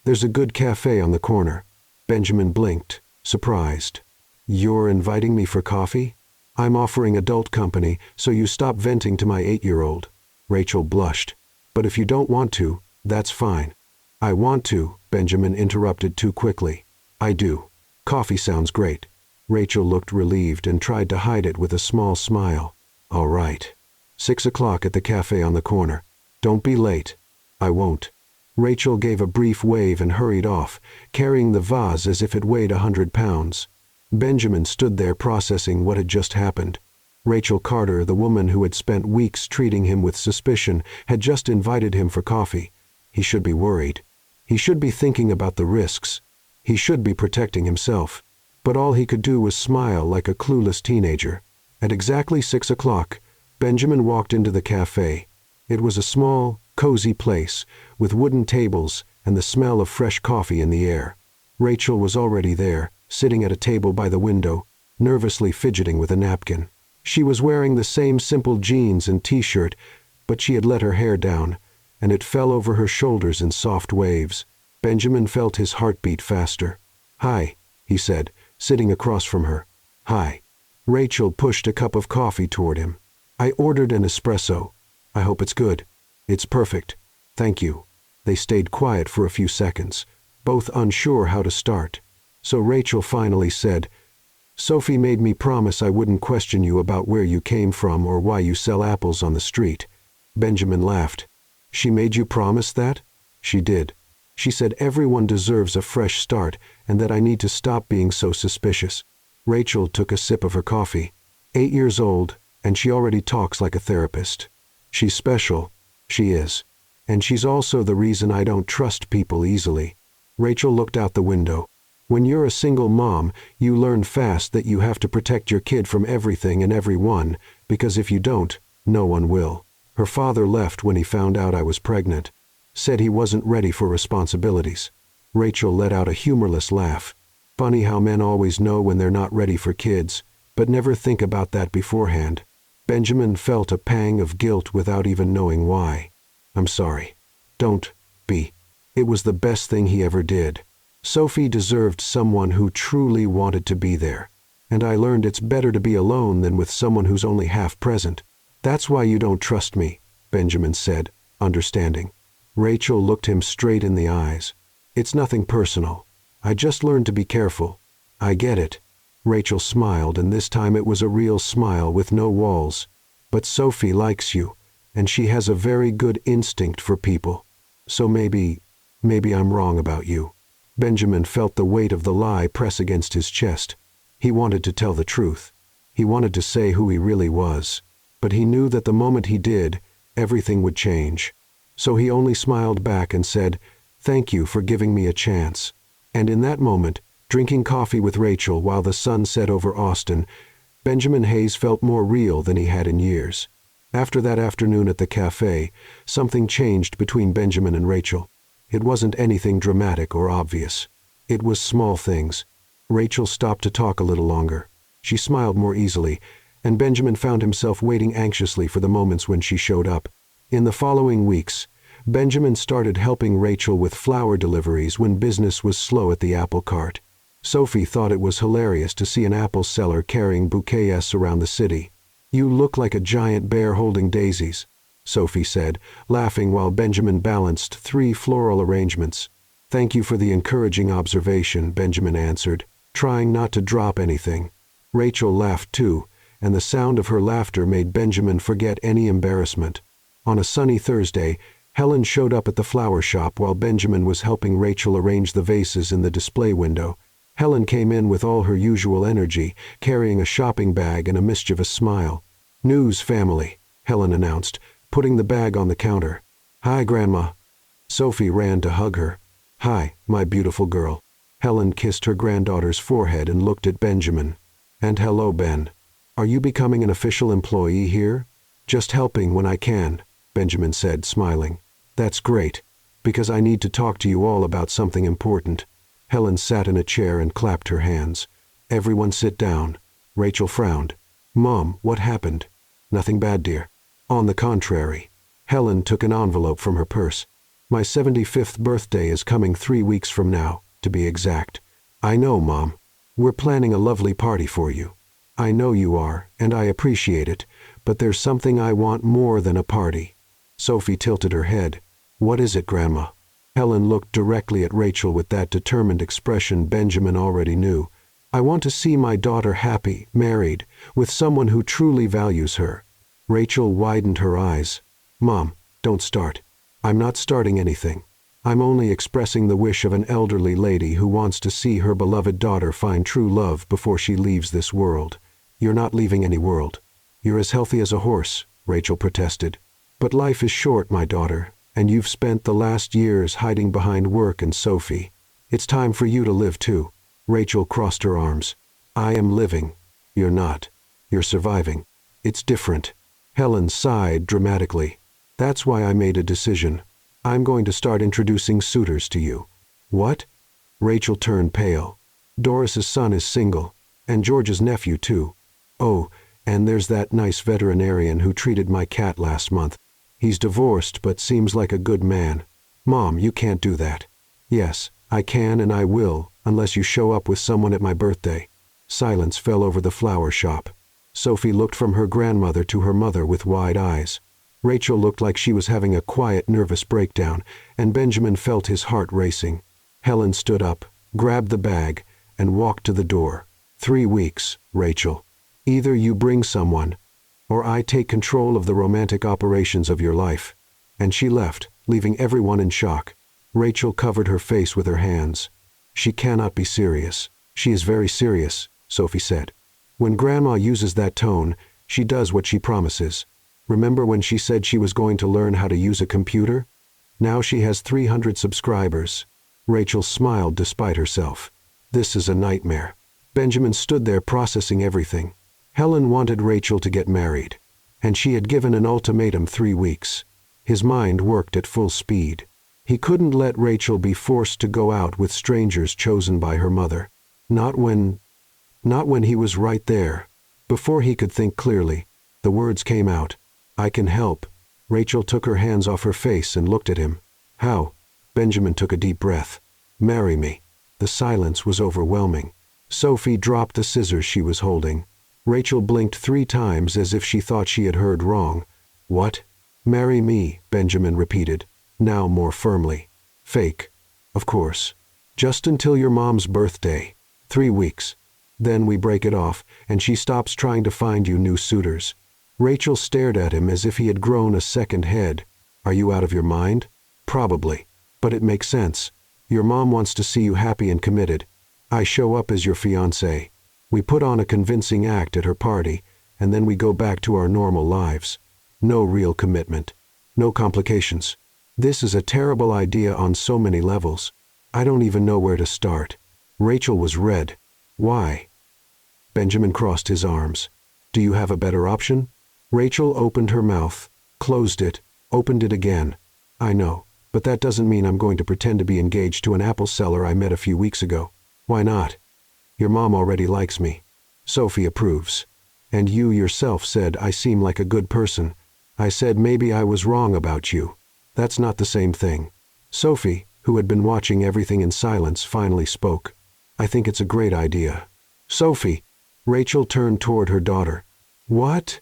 There's a good cafe on the corner. Benjamin blinked, surprised. You're inviting me for coffee? I'm offering adult company, so you stop venting to my 8-year-old. Rachel blushed. But if you don't want to, that's fine. I want to, Benjamin interrupted too quickly. I do. Coffee sounds great. Rachel looked relieved and tried to hide it with a small smile. All right. 6 o'clock at the cafe on the corner. Don't be late. I won't. Rachel gave a brief wave and hurried off, carrying the vase as if it weighed 100 pounds. Benjamin stood there processing what had just happened. Rachel Carter, the woman who had spent weeks treating him with suspicion, had just invited him for coffee. He should be worried. He should be thinking about the risks. He should be protecting himself. But all he could do was smile like a clueless teenager. At exactly 6 o'clock, Benjamin walked into the cafe. It was a small, cozy place, with wooden tables and the smell of fresh coffee in the air. Rachel was already there, sitting at a table by the window, nervously fidgeting with a napkin. She was wearing the same simple jeans and t-shirt, but she had let her hair down, and it fell over her shoulders in soft waves. Benjamin felt his heartbeat faster. Hi, he said, sitting across from her. Hi. Rachel pushed a cup of coffee toward him. I ordered an espresso. I hope it's good. It's perfect. Thank you. They stayed quiet for a few seconds, both unsure how to start. So Rachel finally said, Sophie made me promise I wouldn't question you about where you came from or why you sell apples on the street. Benjamin laughed. She made you promise that? She did. She said everyone deserves a fresh start and that I need to stop being so suspicious. Rachel took a sip of her coffee. 8 years old, and she already talks like a therapist. She's special. She is. And she's also the reason I don't trust people easily. Rachel looked out the window. When you're a single mom, you learn fast that you have to protect your kid from everything and everyone, because if you don't, no one will. Her father left when he found out I was pregnant. Said he wasn't ready for responsibilities. Rachel let out a humorless laugh. Funny how men always know when they're not ready for kids, but never think about that beforehand. Benjamin felt a pang of guilt without even knowing why. I'm sorry. Don't be. It was the best thing he ever did. Sophie deserved someone who truly wanted to be there. And I learned it's better to be alone than with someone who's only half present. That's why you don't trust me, Benjamin said, understanding. Rachel looked him straight in the eyes. It's nothing personal. I just learned to be careful. I get it. Rachel smiled, and this time it was a real smile with no walls. But Sophie likes you, and she has a very good instinct for people. So maybe I'm wrong about you. Benjamin felt the weight of the lie press against his chest. He wanted to tell the truth. He wanted to say who he really was. But he knew that the moment he did, everything would change. So he only smiled back and said, "Thank you for giving me a chance." And in that moment, drinking coffee with Rachel while the sun set over Austin, Benjamin Hayes felt more real than he had in years. After that afternoon at the cafe, something changed between Benjamin and Rachel. It wasn't anything dramatic or obvious. It was small things. Rachel stopped to talk a little longer. She smiled more easily, and Benjamin found himself waiting anxiously for the moments when she showed up. In the following weeks, Benjamin started helping Rachel with flower deliveries when business was slow at the apple cart. Sophie thought it was hilarious to see an apple seller carrying bouquets around the city. "You look like a giant bear holding daisies," Sophie said, laughing while Benjamin balanced 3 floral arrangements. "Thank you for the encouraging observation," Benjamin answered, trying not to drop anything. Rachel laughed too, and the sound of her laughter made Benjamin forget any embarrassment. On a sunny Thursday, Helen showed up at the flower shop while Benjamin was helping Rachel arrange the vases in the display window. Helen came in with all her usual energy, carrying a shopping bag and a mischievous smile. "News, family," Helen announced, putting the bag on the counter. "Hi, Grandma." Sophie ran to hug her. "Hi, my beautiful girl." Helen kissed her granddaughter's forehead and looked at Benjamin. "And hello, Ben. Are you becoming an official employee here?" "Just helping when I can," Benjamin said, smiling. "That's great, because I need to talk to you all about something important." Helen sat in a chair and clapped her hands. "Everyone sit down." Rachel frowned. "Mom, what happened?" "Nothing bad, dear." "On the contrary." Helen took an envelope from her purse. "My 75th birthday is coming 3 weeks from now, to be exact." "I know, Mom. We're planning a lovely party for you." "I know you are, and I appreciate it, but there's something I want more than a party." Sophie tilted her head. "What is it, Grandma?" Helen looked directly at Rachel with that determined expression Benjamin already knew. "I want to see my daughter happy, married, with someone who truly values her." Rachel widened her eyes. "Mom, don't start. I'm not starting anything. I'm only expressing the wish of an elderly lady who wants to see her beloved daughter find true love before she leaves this world." "You're not leaving any world. You're as healthy as a horse," Rachel protested. "But life is short, my daughter, and you've spent the last years hiding behind work and Sophie. It's time for you to live too." Rachel crossed her arms. "I am living. You're not. You're surviving. It's different." Helen sighed dramatically. "That's why I made a decision. I'm going to start introducing suitors to you." "What?" Rachel turned pale. "Doris's son is single, and George's nephew too. Oh, and there's that nice veterinarian who treated my cat last month. He's divorced but seems like a good man." "Mom, you can't do that." "Yes, I can and I will, unless you show up with someone at my birthday." Silence fell over the flower shop. Sophie looked from her grandmother to her mother with wide eyes. Rachel looked like she was having a quiet, nervous breakdown, and Benjamin felt his heart racing. Helen stood up, grabbed the bag, and walked to the door. 3 weeks, Rachel. Either you bring someone, or I take control of the romantic operations of your life." And she left, leaving everyone in shock. Rachel covered her face with her hands. "She cannot be serious." "She is very serious," Sophie said. "When Grandma uses that tone, she does what she promises. Remember when she said she was going to learn how to use a computer? Now she has 300 subscribers." Rachel smiled despite herself. "This is a nightmare." Benjamin stood there processing everything. Helen wanted Rachel to get married, and she had given an ultimatum 3 weeks. His mind worked at full speed. He couldn't let Rachel be forced to go out with strangers chosen by her mother. Not when he was right there. Before he could think clearly, the words came out. "I can help." Rachel took her hands off her face and looked at him. "How?" Benjamin took a deep breath. "Marry me." The silence was overwhelming. Sophie dropped the scissors she was holding. Rachel blinked 3 times as if she thought she had heard wrong. "What?" "Marry me," Benjamin repeated, now more firmly. "Fake. Of course. Just until your mom's birthday. 3 weeks. Then we break it off, and she stops trying to find you new suitors." Rachel stared at him as if he had grown a second head. "Are you out of your mind?" "Probably. But it makes sense. Your mom wants to see you happy and committed. I show up as your fiancé. We put on a convincing act at her party, and then we go back to our normal lives. No real commitment. No complications. This is a terrible idea on so many levels. I don't even know where to start. Rachel was red. Why? Benjamin crossed his arms. Do you have a better option? Rachel opened her mouth, closed it, opened it again. I know, but that doesn't mean I'm going to pretend to be engaged to an apple seller I met a few weeks ago. Why not? Your mom already likes me. Sophie approves. And you yourself said I seem like a good person. I said maybe I was wrong about you. That's not the same thing. Sophie, who had been watching everything in silence, finally spoke. I think it's a great idea. Sophie! Rachel turned toward her daughter. What?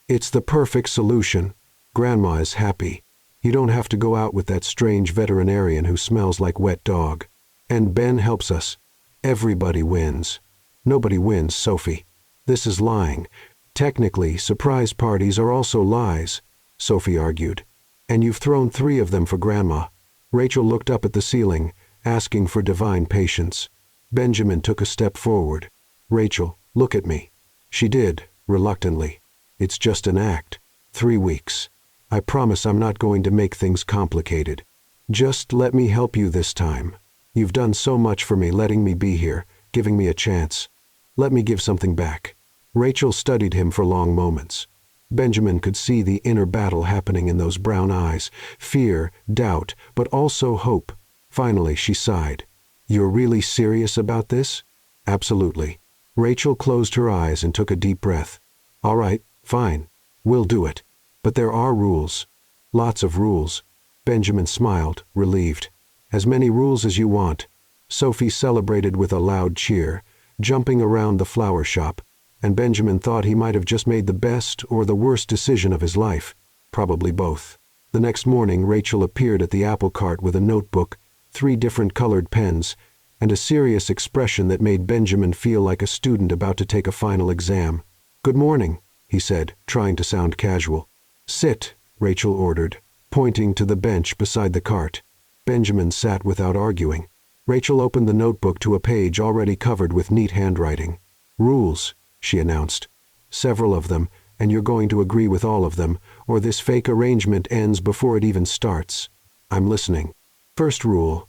It's the perfect solution. Grandma is happy. You don't have to go out with that strange veterinarian who smells like wet dog. And Ben helps us. Everybody wins. Nobody wins, Sophie. This is lying. Technically, surprise parties are also lies, Sophie argued. And you've thrown 3 of them for Grandma. Rachel looked up at the ceiling, asking for divine patience. Benjamin took a step forward. Rachel, look at me. She did, reluctantly. It's just an act. 3 weeks. I promise I'm not going to make things complicated. Just let me help you this time. You've done so much for me letting me be here, giving me a chance. Let me give something back. Rachel studied him for long moments. Benjamin could see the inner battle happening in those brown eyes, fear, doubt, but also hope. Finally, she sighed. You're really serious about this? Absolutely. Rachel closed her eyes and took a deep breath. All right, fine. We'll do it. But there are rules. Lots of rules. Benjamin smiled, relieved. As many rules as you want. Sophie celebrated with a loud cheer, jumping around the flower shop, and Benjamin thought he might have just made the best or the worst decision of his life. Probably both. The next morning, Rachel appeared at the apple cart with a notebook, 3 different colored pens, and a serious expression that made Benjamin feel like a student about to take a final exam. Good morning, he said, trying to sound casual. Sit, Rachel ordered, pointing to the bench beside the cart. Benjamin sat without arguing. Rachel opened the notebook to a page already covered with neat handwriting. Rules, she announced. Several of them, and you're going to agree with all of them, or this fake arrangement ends before it even starts. I'm listening. First rule.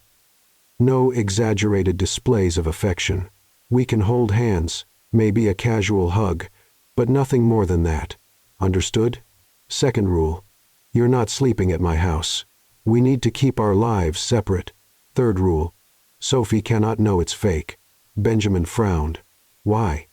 No exaggerated displays of affection. We can hold hands, maybe a casual hug, but nothing more than that. Understood? Second rule. You're not sleeping at my house. We need to keep our lives separate. Third rule. Sophie cannot know it's fake. Benjamin frowned. Why?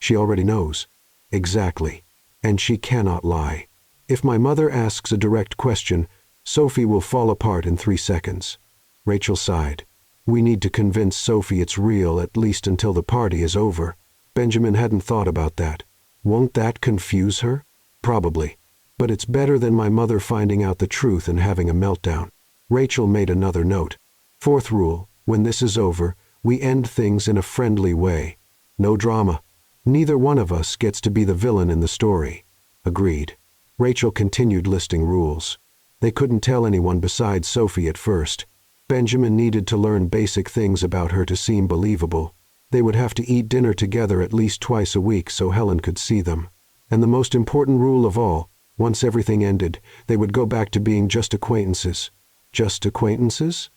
She already knows. Exactly. And she cannot lie. If my mother asks a direct question, Sophie will fall apart in 3 seconds. Rachel sighed. We need to convince Sophie it's real at least until the party is over. Benjamin hadn't thought about that. Won't that confuse her? Probably. But it's better than my mother finding out the truth and having a meltdown. Rachel made another note. Fourth rule, when this is over, we end things in a friendly way. No drama. Neither one of us gets to be the villain in the story. Agreed. Rachel continued listing rules. They couldn't tell anyone besides Sophie at first. Benjamin needed to learn basic things about her to seem believable. They would have to eat dinner together at least twice a week so Helen could see them. And the most important rule of all, once everything ended, they would go back to being just acquaintances. Just acquaintances?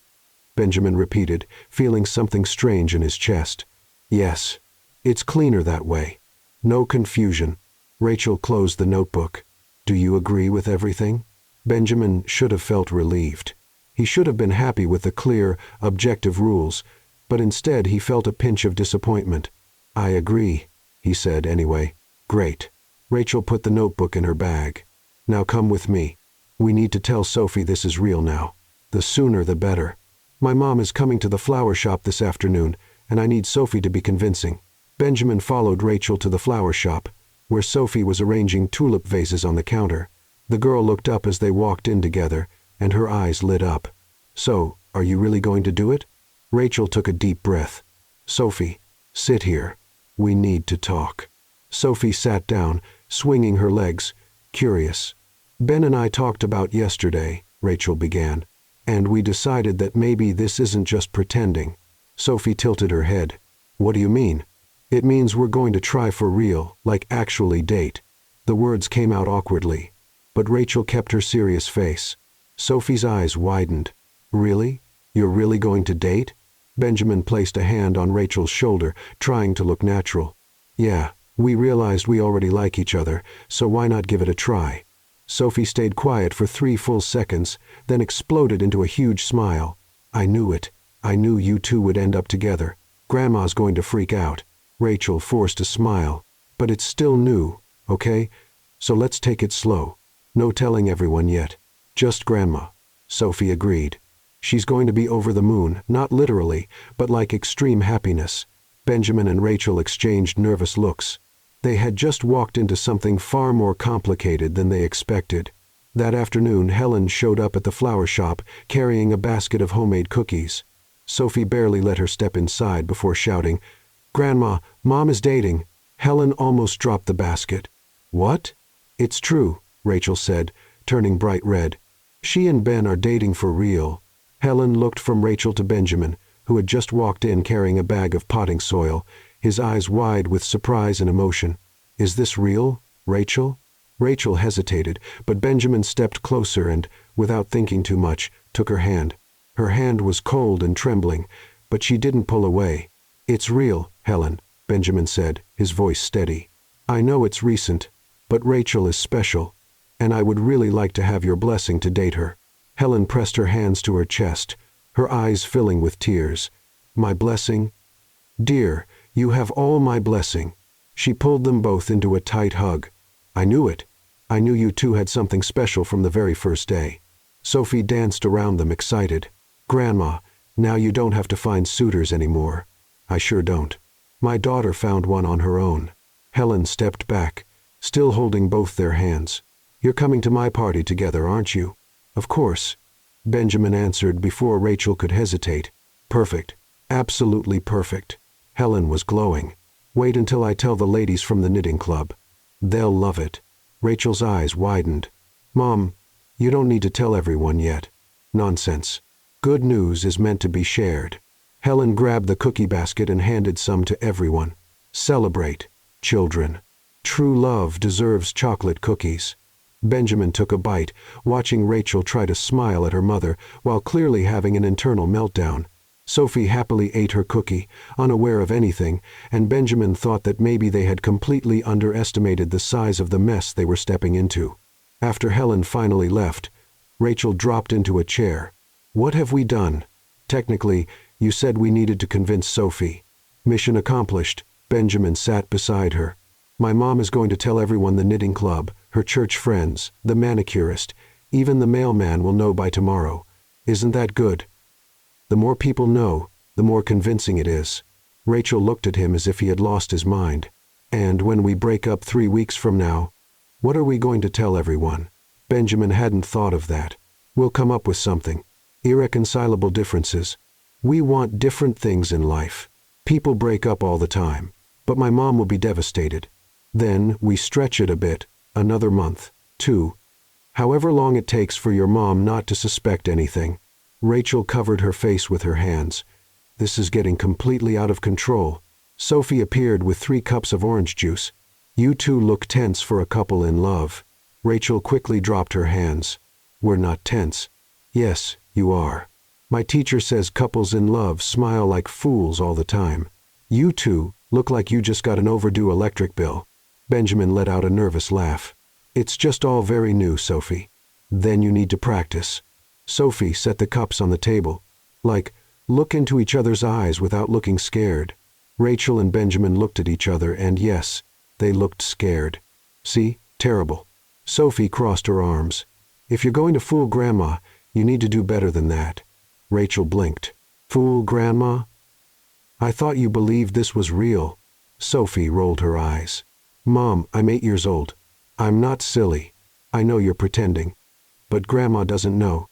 Benjamin repeated, feeling something strange in his chest. Yes. It's cleaner that way. No confusion. Rachel closed the notebook. Do you agree with everything? Benjamin should have felt relieved. He should have been happy with the clear, objective rules, but instead he felt a pinch of disappointment. I agree, he said anyway. Great. Rachel put the notebook in her bag. Now come with me. We need to tell Sophie this is real now. The sooner the better. My mom is coming to the flower shop this afternoon, and I need Sophie to be convincing. Benjamin followed Rachel to the flower shop, where Sophie was arranging tulip vases on the counter. The girl looked up as they walked in together, and her eyes lit up. So, are you really going to do it? Rachel took a deep breath. Sophie, sit here. We need to talk. Sophie sat down, swinging her legs, curious. Ben and I talked about yesterday, Rachel began, and we decided that maybe this isn't just pretending. Sophie tilted her head. What do you mean? It means we're going to try for real, like actually date. The words came out awkwardly. But Rachel kept her serious face. Sophie's eyes widened. Really? You're really going to date? Benjamin placed a hand on Rachel's shoulder, trying to look natural. Yeah, we realized we already like each other, so why not give it a try? Sophie stayed quiet for 3 full seconds, then exploded into a huge smile. I knew it. I knew you two would end up together. Grandma's going to freak out. Rachel forced a smile. But it's still new, okay? So let's take it slow. No telling everyone yet. Just Grandma. Sophie agreed. She's going to be over the moon, not literally, but like extreme happiness. Benjamin and Rachel exchanged nervous looks. They had just walked into something far more complicated than they expected. That afternoon, Helen showed up at the flower shop, carrying a basket of homemade cookies. Sophie barely let her step inside before shouting, "Grandma, Mom is dating." Helen almost dropped the basket. What? It's true, Rachel said, turning bright red. She and Ben are dating for real. Helen looked from Rachel to Benjamin, who had just walked in carrying a bag of potting soil, his eyes wide with surprise and emotion. Is this real, Rachel? Rachel hesitated, but Benjamin stepped closer and, without thinking too much, took her hand. Her hand was cold and trembling, but she didn't pull away. It's real, Helen, Benjamin said, his voice steady. I know it's recent, but Rachel is special, and I would really like to have your blessing to date her. Helen pressed her hands to her chest, her eyes filling with tears. My blessing? Dear, you have all my blessing. She pulled them both into a tight hug. I knew it. I knew you two had something special from the very first day. Sophie danced around them, excited. Grandma, now you don't have to find suitors anymore. I sure don't. My daughter found one on her own. Helen stepped back, still holding both their hands. You're coming to my party together, aren't you? Of course. Benjamin answered before Rachel could hesitate. Perfect. Absolutely perfect. Helen was glowing. Wait until I tell the ladies from the knitting club. They'll love it. Rachel's eyes widened. Mom, you don't need to tell everyone yet. Nonsense. Good news is meant to be shared. Helen grabbed the cookie basket and handed some to everyone. Celebrate, children. True love deserves chocolate cookies. Benjamin took a bite, watching Rachel try to smile at her mother while clearly having an internal meltdown. Sophie happily ate her cookie, unaware of anything, and Benjamin thought that maybe they had completely underestimated the size of the mess they were stepping into. After Helen finally left, Rachel dropped into a chair. What have we done? Technically, you said we needed to convince Sophie. Mission accomplished. Benjamin sat beside her. My mom is going to tell everyone, the knitting club, her church friends, the manicurist, even the mailman will know by tomorrow. Isn't that good? The more people know, the more convincing it is. Rachel looked at him as if he had lost his mind. And when we break up 3 weeks from now, what are we going to tell everyone? Benjamin hadn't thought of that. We'll come up with something. Irreconcilable differences. We want different things in life. People break up all the time, but my mom will be devastated. Then we stretch it a bit, another month, 2. However long it takes for your mom not to suspect anything. Rachel covered her face with her hands. This is getting completely out of control. Sophie appeared with 3 cups of orange juice. You two look tense for a couple in love. Rachel quickly dropped her hands. We're not tense. Yes, you are. My teacher says couples in love smile like fools all the time. You two look like you just got an overdue electric bill. Benjamin let out a nervous laugh. It's just all very new, Sophie. Then you need to practice. Sophie set the cups on the table. Look into each other's eyes without looking scared. Rachel and Benjamin looked at each other, and yes, they looked scared. See? Terrible. Sophie crossed her arms. If you're going to fool Grandma, you need to do better than that. Rachel blinked. Fool Grandma? I thought you believed this was real. Sophie rolled her eyes. Mom, I'm 8 years old. I'm not silly. I know you're pretending. But Grandma doesn't know.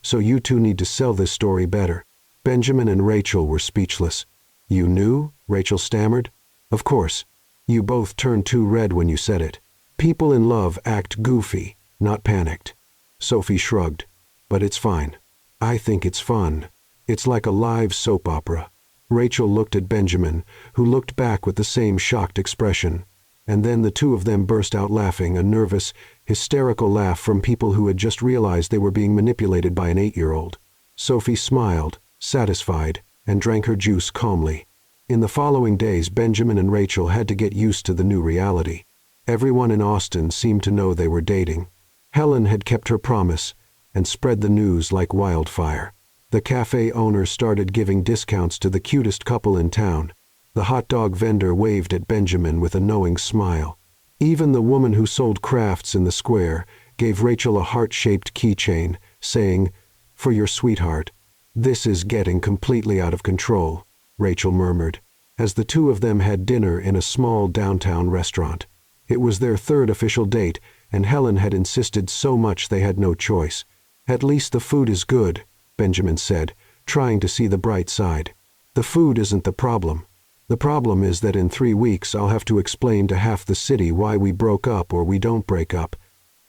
So you two need to sell this story better. Benjamin and Rachel were speechless. You knew? Rachel stammered. Of course. You both turned too red when you said it. People in love act goofy, not panicked. Sophie shrugged. But it's fine. I think it's fun. It's like a live soap opera. Rachel looked at Benjamin, who looked back with the same shocked expression. And then the two of them burst out laughing, a nervous, Hysterical laugh from people who had just realized they were being manipulated by an 8-year-old. Sophie smiled, satisfied, and drank her juice calmly. In the following days, Benjamin and Rachel had to get used to the new reality. Everyone in Austin seemed to know they were dating. Helen had kept her promise and spread the news like wildfire. The cafe owner started giving discounts to the cutest couple in town. The hot dog vendor waved at Benjamin with a knowing smile. Even the woman who sold crafts in the square gave Rachel a heart-shaped keychain, saying, "For your sweetheart." "This is getting completely out of control," Rachel murmured, as the two of them had dinner in a small downtown restaurant. It was their third official date, and Helen had insisted so much they had no choice. "At least the food is good," Benjamin said, trying to see the bright side. "The food isn't the problem. The problem is that in 3 weeks I'll have to explain to half the city why we broke up or we don't break up."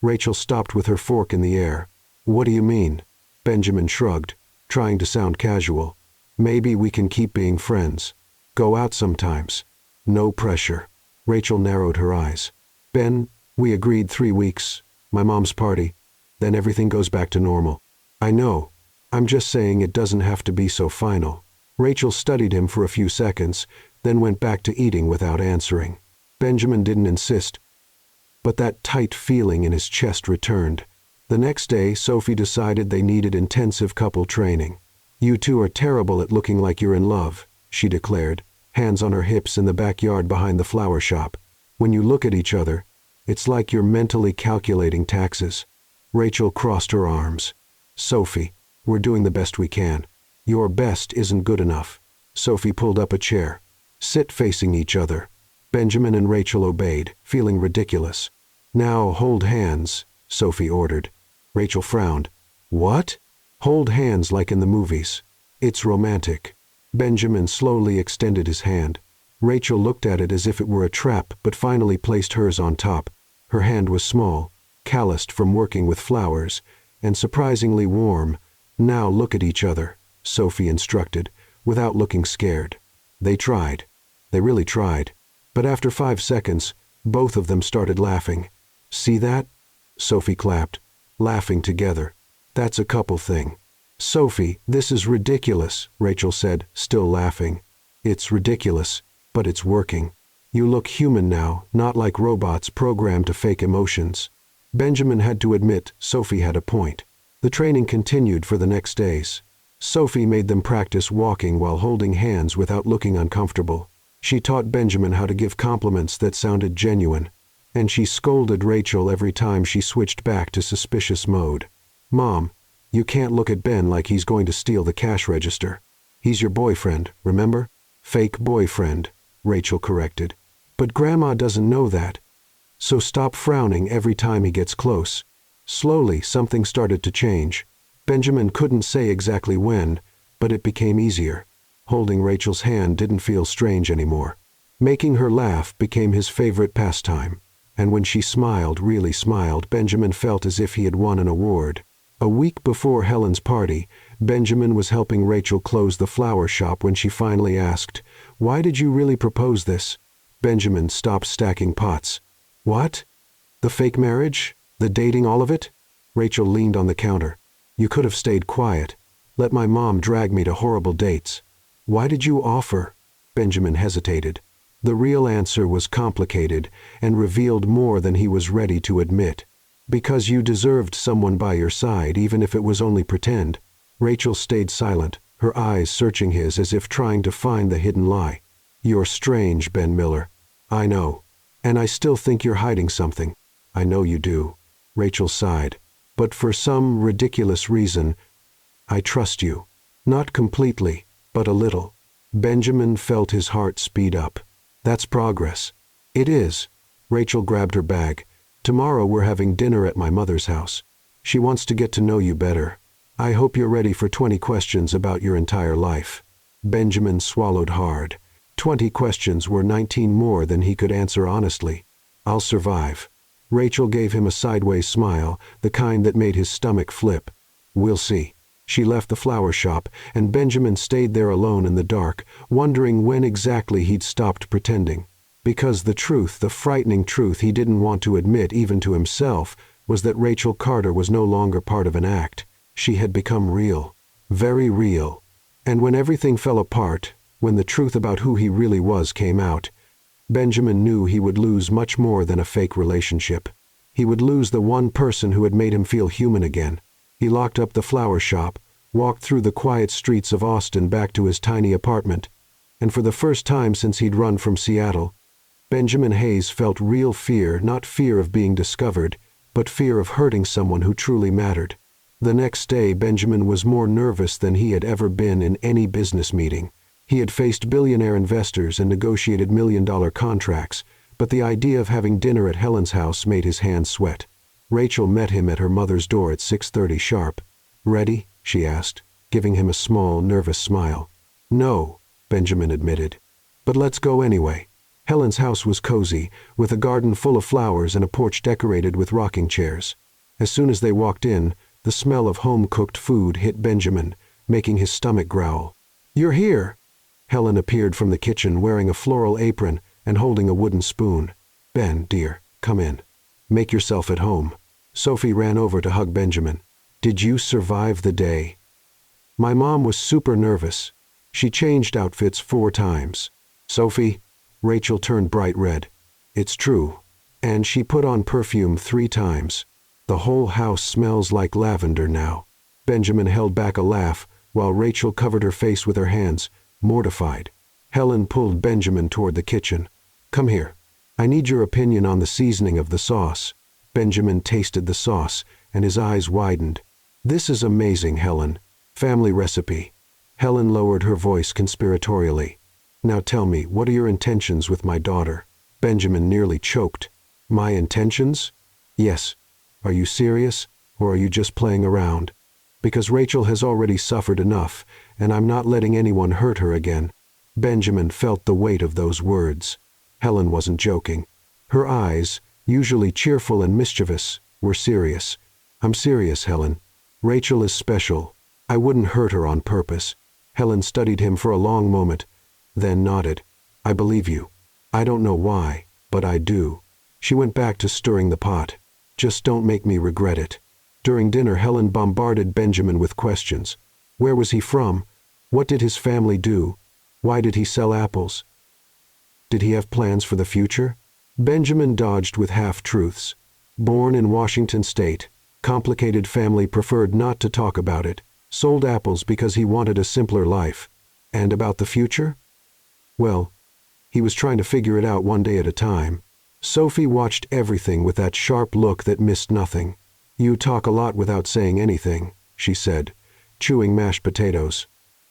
Rachel stopped with her fork in the air. "What do you mean?" Benjamin shrugged, trying to sound casual. "Maybe we can keep being friends. Go out sometimes. No pressure." Rachel narrowed her eyes. "Ben, we agreed 3 weeks. My mom's party. Then everything goes back to normal." "I know. I'm just saying it doesn't have to be so final." Rachel studied him for a few seconds, then went back to eating without answering. Benjamin didn't insist, but that tight feeling in his chest returned. The next day, Sophie decided they needed intensive couple training. "You two are terrible at looking like you're in love," she declared, hands on her hips in the backyard behind the flower shop. "When you look at each other, it's like you're mentally calculating taxes." Rachel crossed her arms. "Sophie, we're doing the best we can. Your best isn't good enough." Sophie pulled up a chair. "Sit facing each other." Benjamin and Rachel obeyed, feeling ridiculous. "Now hold hands," Sophie ordered. Rachel frowned. "What?" "Hold hands like in the movies. It's romantic." Benjamin slowly extended his hand. Rachel looked at it as if it were a trap, but finally placed hers on top. Her hand was small, calloused from working with flowers, and surprisingly warm. "Now look at each other," Sophie instructed, without looking scared. They tried. They really tried. But after 5 seconds, both of them started laughing. "See that?" Sophie clapped. "Laughing together. That's a couple thing." "Sophie, this is ridiculous," Rachel said, still laughing. "It's ridiculous, but it's working. You look human now, not like robots programmed to fake emotions." Benjamin had to admit Sophie had a point. The training continued for the next days. Sophie made them practice walking while holding hands without looking uncomfortable. She taught Benjamin how to give compliments that sounded genuine, and she scolded Rachel every time she switched back to suspicious mode. "Mom, you can't look at Ben like he's going to steal the cash register. He's your boyfriend, remember?" "Fake boyfriend," Rachel corrected. "But Grandma doesn't know that. So stop frowning every time he gets close." Slowly, something started to change. Benjamin couldn't say exactly when, but it became easier. Holding Rachel's hand didn't feel strange anymore. Making her laugh became his favorite pastime. And when she smiled, really smiled, Benjamin felt as if he had won an award. A week before Helen's party, Benjamin was helping Rachel close the flower shop when she finally asked, "Why did you really propose this?" Benjamin stopped stacking pots. "What? The fake marriage? The dating, all of it?" Rachel leaned on the counter. "You could have stayed quiet. Let my mom drag me to horrible dates." "Why did you offer?" Benjamin hesitated. The real answer was complicated and revealed more than he was ready to admit. "Because you deserved someone by your side, even if it was only pretend." Rachel stayed silent, her eyes searching his as if trying to find the hidden lie. "You're strange, Ben Miller." "I know. And I still think you're hiding something." "I know you do." Rachel sighed. "But for some ridiculous reason, I trust you. Not completely, but a little." Benjamin felt his heart speed up. "That's progress." "It is." Rachel grabbed her bag. "Tomorrow we're having dinner at my mother's house. She wants to get to know you better. I hope you're ready for 20 questions about your entire life." Benjamin swallowed hard. 20 questions were 19 more than he could answer honestly. "I'll survive." Rachel gave him a sideways smile, the kind that made his stomach flip. "We'll see." She left the flower shop, and Benjamin stayed there alone in the dark, wondering when exactly he'd stopped pretending. Because the truth, the frightening truth he didn't want to admit even to himself, was that Rachel Carter was no longer part of an act. She had become real. Very real. And when everything fell apart, when the truth about who he really was came out, Benjamin knew he would lose much more than a fake relationship. He would lose the one person who had made him feel human again. He locked up the flower shop, walked through the quiet streets of Austin back to his tiny apartment, and for the first time since he'd run from Seattle, Benjamin Hayes felt real fear, not fear of being discovered, but fear of hurting someone who truly mattered. The next day, Benjamin was more nervous than he had ever been in any business meeting. He had faced billionaire investors and negotiated million-dollar contracts, but the idea of having dinner at Helen's house made his hands sweat. Rachel met him at her mother's door at 6:30 sharp. "Ready?" she asked, giving him a small, nervous smile. "No," Benjamin admitted. "But let's go anyway." Helen's house was cozy, with a garden full of flowers and a porch decorated with rocking chairs. As soon as they walked in, the smell of home-cooked food hit Benjamin, making his stomach growl. "You're here!" Helen appeared from the kitchen wearing a floral apron and holding a wooden spoon. "Ben, dear, come in. Make yourself at home." Sophie ran over to hug Benjamin. "Did you survive the day?" "My mom was super nervous. She changed outfits 4 times. Sophie," Rachel turned bright red. "It's true. And she put on perfume 3 times. The whole house smells like lavender now." Benjamin held back a laugh, while Rachel covered her face with her hands, mortified. Helen pulled Benjamin toward the kitchen. "Come here. I need your opinion on the seasoning of the sauce." Benjamin tasted the sauce, and his eyes widened. "This is amazing, Helen. Family recipe." Helen lowered her voice conspiratorially. "Now tell me, what are your intentions with my daughter?" Benjamin nearly choked. "My intentions?" "Yes. Are you serious, or are you just playing around? Because Rachel has already suffered enough, and I'm not letting anyone hurt her again." Benjamin felt the weight of those words. Helen wasn't joking. Her eyes, usually cheerful and mischievous, were serious. "I'm serious, Helen. Rachel is special. I wouldn't hurt her on purpose." Helen studied him for a long moment, then nodded. "I believe you. I don't know why, but I do." She went back to stirring the pot. "Just don't make me regret it." During dinner, Helen bombarded Benjamin with questions. Where was he from? What did his family do? Why did he sell apples? Did he have plans for the future? Benjamin dodged with half-truths. Born in Washington State, complicated family preferred not to talk about it. Sold apples because he wanted a simpler life. And about the future? Well, he was trying to figure it out one day at a time. Sophie watched everything with that sharp look that missed nothing. "You talk a lot without saying anything," she said, chewing mashed potatoes.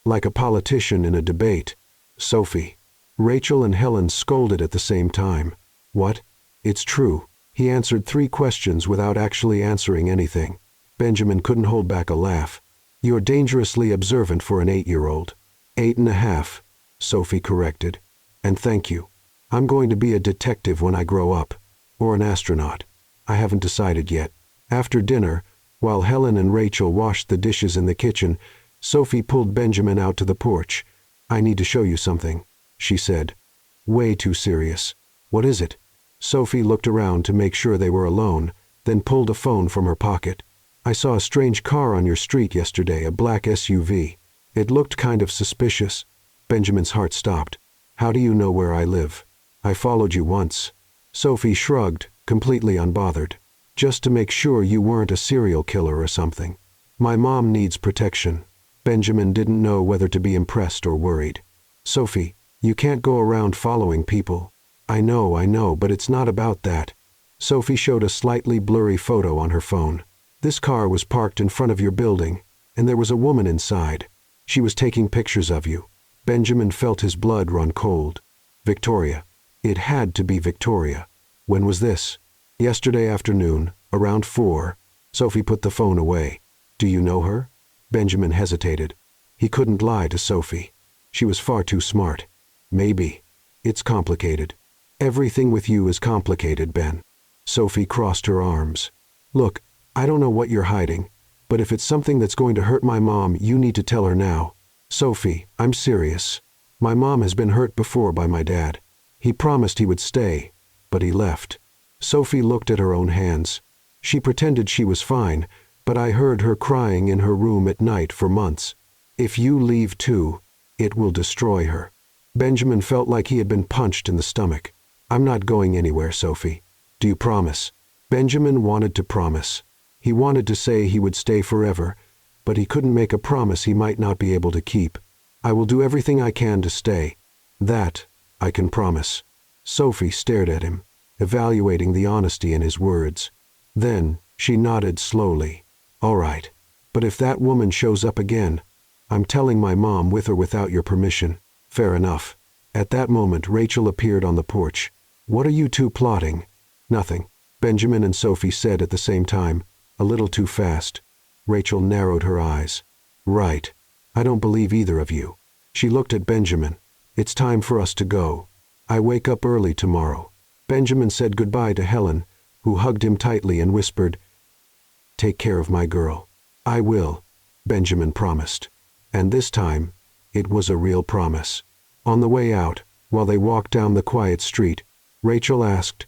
"Like a politician in a debate." "Sophie." Rachel and Helen scolded at the same time. "What?" "It's true." He answered 3 questions without actually answering anything. Benjamin couldn't hold back a laugh. "You're dangerously observant for an 8-year-old. 8.5, Sophie corrected. "And thank you. I'm going to be a detective when I grow up. Or an astronaut. I haven't decided yet." After dinner, while Helen and Rachel washed the dishes in the kitchen, Sophie pulled Benjamin out to the porch. "I need to show you something," she said. "Way too serious." "What is it?" Sophie looked around to make sure they were alone, then pulled a phone from her pocket. "I saw a strange car on your street yesterday, a black SUV. It looked kind of suspicious." Benjamin's heart stopped. "How do you know where I live?" "I followed you once." Sophie shrugged, completely unbothered. "Just to make sure you weren't a serial killer or something. My mom needs protection." Benjamin didn't know whether to be impressed or worried. "Sophie, you can't go around following people." I know, but it's not about that." Sophie showed a slightly blurry photo on her phone. "This car was parked in front of your building, and there was a woman inside. She was taking pictures of you." Benjamin felt his blood run cold. "Victoria. It had to be Victoria. When was this?" "Yesterday afternoon, around 4. Sophie put the phone away. "Do you know her?" Benjamin hesitated. He couldn't lie to Sophie. She was far too smart. "Maybe. It's complicated." "Everything with you is complicated, Ben." Sophie crossed her arms. "Look, I don't know what you're hiding, but if it's something that's going to hurt my mom, you need to tell her now." "Sophie, I'm serious. My mom has been hurt before by my dad." He promised he would stay, but he left. Sophie looked at her own hands. She pretended she was fine, but I heard her crying in her room at night for months. If you leave too, it will destroy her. Benjamin felt like he had been punched in the stomach. I'm not going anywhere, Sophie. Do you promise? Benjamin wanted to promise. He wanted to say he would stay forever, but he couldn't make a promise he might not be able to keep. I will do everything I can to stay. That I can promise. Sophie stared at him, evaluating the honesty in his words. Then she nodded slowly. All right, but if that woman shows up again, I'm telling my mom with or without your permission. Fair enough. At that moment, Rachel appeared on the porch. What are you two plotting? Nothing, Benjamin and Sophie said at the same time, a little too fast. Rachel narrowed her eyes. Right. I don't believe either of you. She looked at Benjamin. It's time for us to go. I wake up early tomorrow. Benjamin said goodbye to Helen, who hugged him tightly and whispered, Take care of my girl. I will, Benjamin promised. And this time, it was a real promise. On the way out, while they walked down the quiet street, Rachel asked,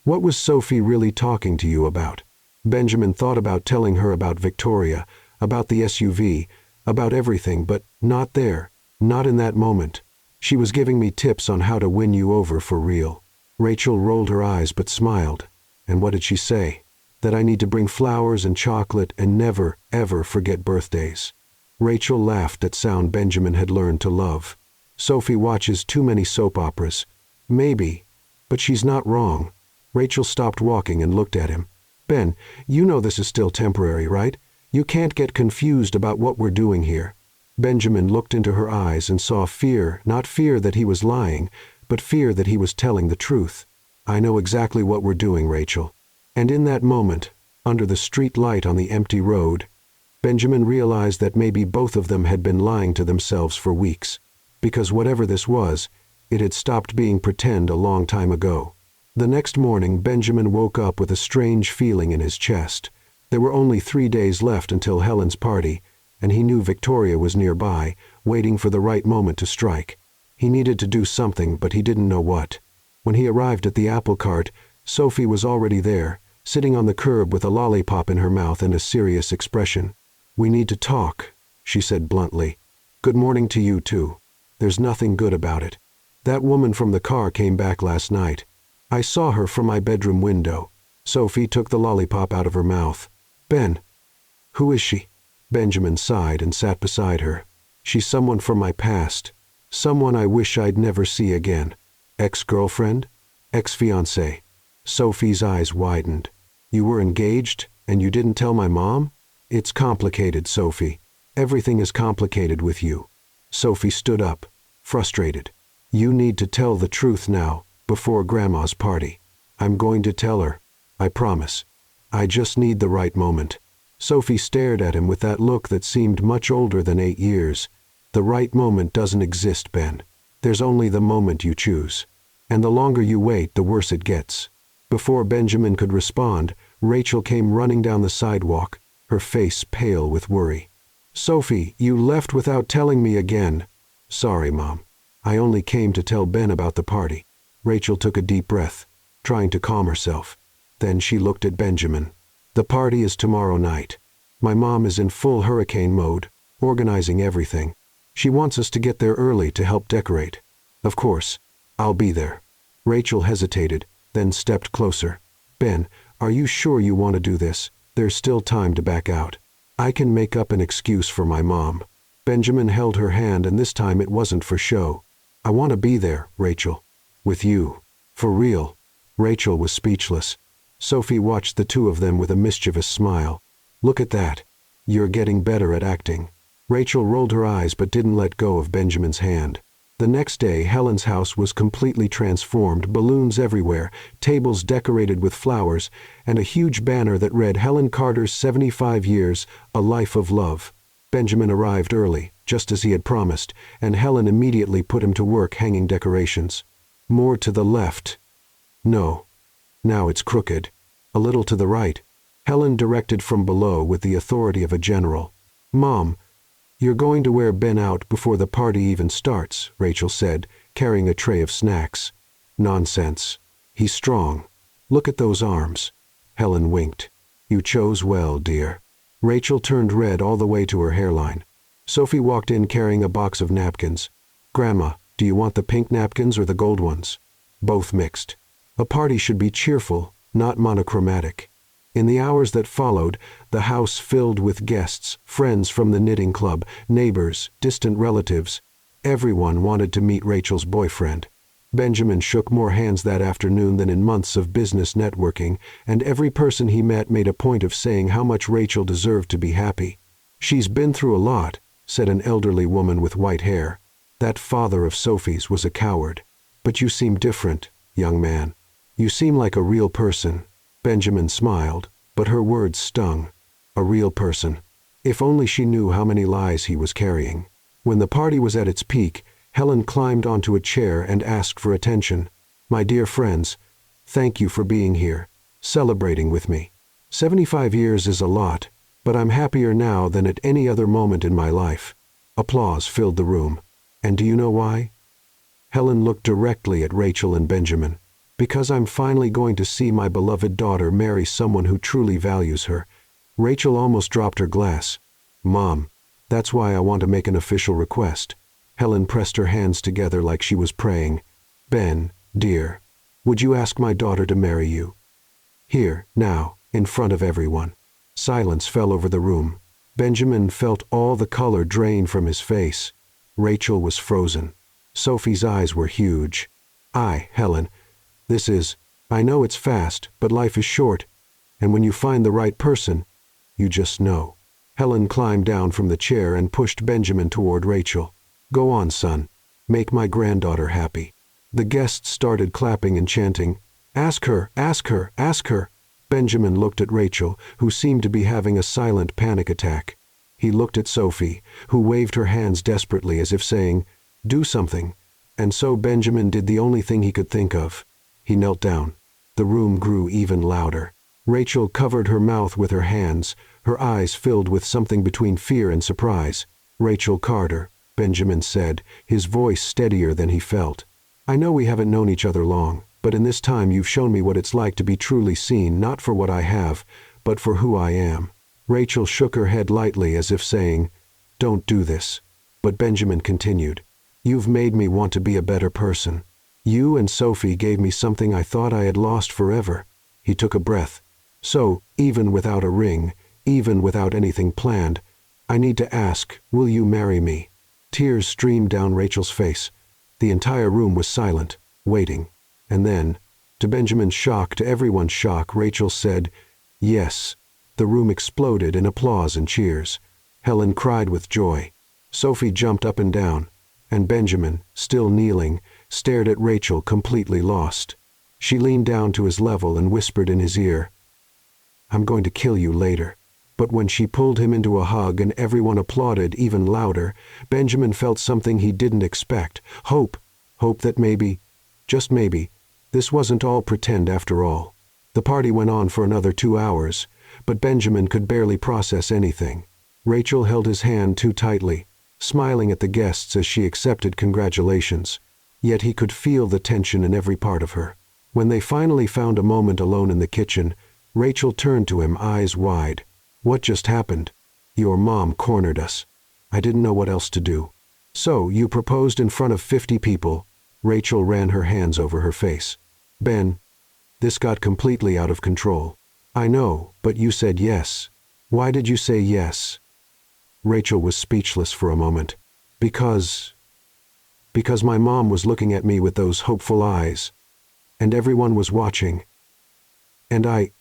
What was Sophie really talking to you about? Benjamin thought about telling her about Victoria, about the SUV, about everything, but not there, not in that moment. She was giving me tips on how to win you over for real. Rachel rolled her eyes but smiled. And what did she say? That I need to bring flowers and chocolate and never, ever forget birthdays. Rachel laughed at sound Benjamin had learned to love. Sophie watches too many soap operas. Maybe, but she's not wrong. Rachel stopped walking and looked at him. Ben, you know this is still temporary, right? You can't get confused about what we're doing here. Benjamin looked into her eyes and saw fear, not fear that he was lying, but fear that he was telling the truth. I know exactly what we're doing, Rachel. And in that moment, under the street light on the empty road, Benjamin realized that maybe both of them had been lying to themselves for weeks. Because whatever this was, it had stopped being pretend a long time ago. The next morning, Benjamin woke up with a strange feeling in his chest. There were only 3 days left until Helen's party, and he knew Victoria was nearby, waiting for the right moment to strike. He needed to do something, but he didn't know what. When he arrived at the apple cart, Sophie was already there, sitting on the curb with a lollipop in her mouth and a serious expression. We need to talk, she said bluntly. Good morning to you, too. There's nothing good about it. That woman from the car came back last night. I saw her from my bedroom window. Sophie took the lollipop out of her mouth. Ben, who is she? Benjamin sighed and sat beside her. She's someone from my past. Someone I wish I'd never see again. Ex-girlfriend? Ex-fiancé. Sophie's eyes widened. You were engaged, and you didn't tell my mom? It's complicated, Sophie. Everything is complicated with you. Sophie stood up, frustrated. You need to tell the truth now, before Grandma's party. I'm going to tell her. I promise. I just need the right moment. Sophie stared at him with that look that seemed much older than 8 years. The right moment doesn't exist, Ben. There's only the moment you choose. And the longer you wait, the worse it gets. Before Benjamin could respond, Rachel came running down the sidewalk, her face pale with worry. Sophie, you left without telling me again. Sorry, Mom. I only came to tell Ben about the party. Rachel took a deep breath, trying to calm herself. Then she looked at Benjamin. The party is tomorrow night. My mom is in full hurricane mode, organizing everything. She wants us to get there early to help decorate. Of course, I'll be there. Rachel hesitated, then stepped closer. Ben, are you sure you want to do this? There's still time to back out. I can make up an excuse for my mom. Benjamin held her hand, and this time it wasn't for show. I want to be there, Rachel. With you. For real. Rachel was speechless. Sophie watched the two of them with a mischievous smile. Look at that. You're getting better at acting. Rachel rolled her eyes but didn't let go of Benjamin's hand. The next day, Helen's house was completely transformed, balloons everywhere, tables decorated with flowers, and a huge banner that read Helen Carter's 75 years, a life of love. Benjamin arrived early, just as he had promised, and Helen immediately put him to work hanging decorations. More to the left. No. Now it's crooked. A little to the right. Helen directed from below with the authority of a general. Mom, you're going to wear Ben out before the party even starts, Rachel said, carrying a tray of snacks. Nonsense. He's strong. Look at those arms. Helen winked. You chose well, dear. Rachel turned red all the way to her hairline. Sophie walked in carrying a box of napkins. Grandma, do you want the pink napkins or the gold ones? Both mixed. A party should be cheerful, not monochromatic. In the hours that followed, the house filled with guests, friends from the knitting club, neighbors, distant relatives. Everyone wanted to meet Rachel's boyfriend. Benjamin shook more hands that afternoon than in months of business networking, and every person he met made a point of saying how much Rachel deserved to be happy. She's been through a lot, said an elderly woman with white hair. That father of Sophie's was a coward. But you seem different, young man. You seem like a real person. Benjamin smiled, but her words stung. A real person. If only she knew how many lies he was carrying. When the party was at its peak, Helen climbed onto a chair and asked for attention. My dear friends, thank you for being here, celebrating with me. 75 years is a lot, but I'm happier now than at any other moment in my life. Applause filled the room. And do you know why? Helen looked directly at Rachel and Benjamin. Because I'm finally going to see my beloved daughter marry someone who truly values her. Rachel almost dropped her glass. Mom, that's why I want to make an official request. Helen pressed her hands together like she was praying. Ben, dear, would you ask my daughter to marry you? Here, now, in front of everyone. Silence fell over the room. Benjamin felt all the color drain from his face. Rachel was frozen. Sophie's eyes were huge. Helen, I know it's fast, but life is short, and when you find the right person, you just know. Helen climbed down from the chair and pushed Benjamin toward Rachel. Go on, son. Make my granddaughter happy. The guests started clapping and chanting, Ask her, ask her, ask her. Benjamin looked at Rachel, who seemed to be having a silent panic attack. He looked at Sophie, who waved her hands desperately as if saying, Do something. And so Benjamin did the only thing he could think of. He knelt down. The room grew even louder. Rachel covered her mouth with her hands, her eyes filled with something between fear and surprise. Rachel Carter, Benjamin said, his voice steadier than he felt. I know we haven't known each other long, but in this time you've shown me what it's like to be truly seen, not for what I have, but for who I am. Rachel shook her head lightly as if saying, Don't do this. But Benjamin continued, You've made me want to be a better person. You and Sophie gave me something I thought I had lost forever. He took a breath. So, even without a ring, even without anything planned, I need to ask, will you marry me? Tears streamed down Rachel's face. The entire room was silent, waiting. And then, to Benjamin's shock, to everyone's shock, Rachel said, Yes. The room exploded in applause and cheers. Helen cried with joy. Sophie jumped up and down. And Benjamin, still kneeling, stared at Rachel completely lost. She leaned down to his level and whispered in his ear, I'm going to kill you later. But when she pulled him into a hug and everyone applauded even louder, Benjamin felt something he didn't expect. Hope. Hope that maybe, just maybe, this wasn't all pretend after all. The party went on for another 2 hours, but Benjamin could barely process anything. Rachel held his hand too tightly, smiling at the guests as she accepted congratulations. Yet he could feel the tension in every part of her. When they finally found a moment alone in the kitchen, Rachel turned to him, eyes wide. What just happened? Your mom cornered us. I didn't know what else to do. So, you proposed in front of 50 people. Rachel ran her hands over her face. Ben, this got completely out of control. I know, but you said yes. Why did you say yes? Rachel was speechless for a moment. Because my mom was looking at me with those hopeful eyes. And everyone was watching. And I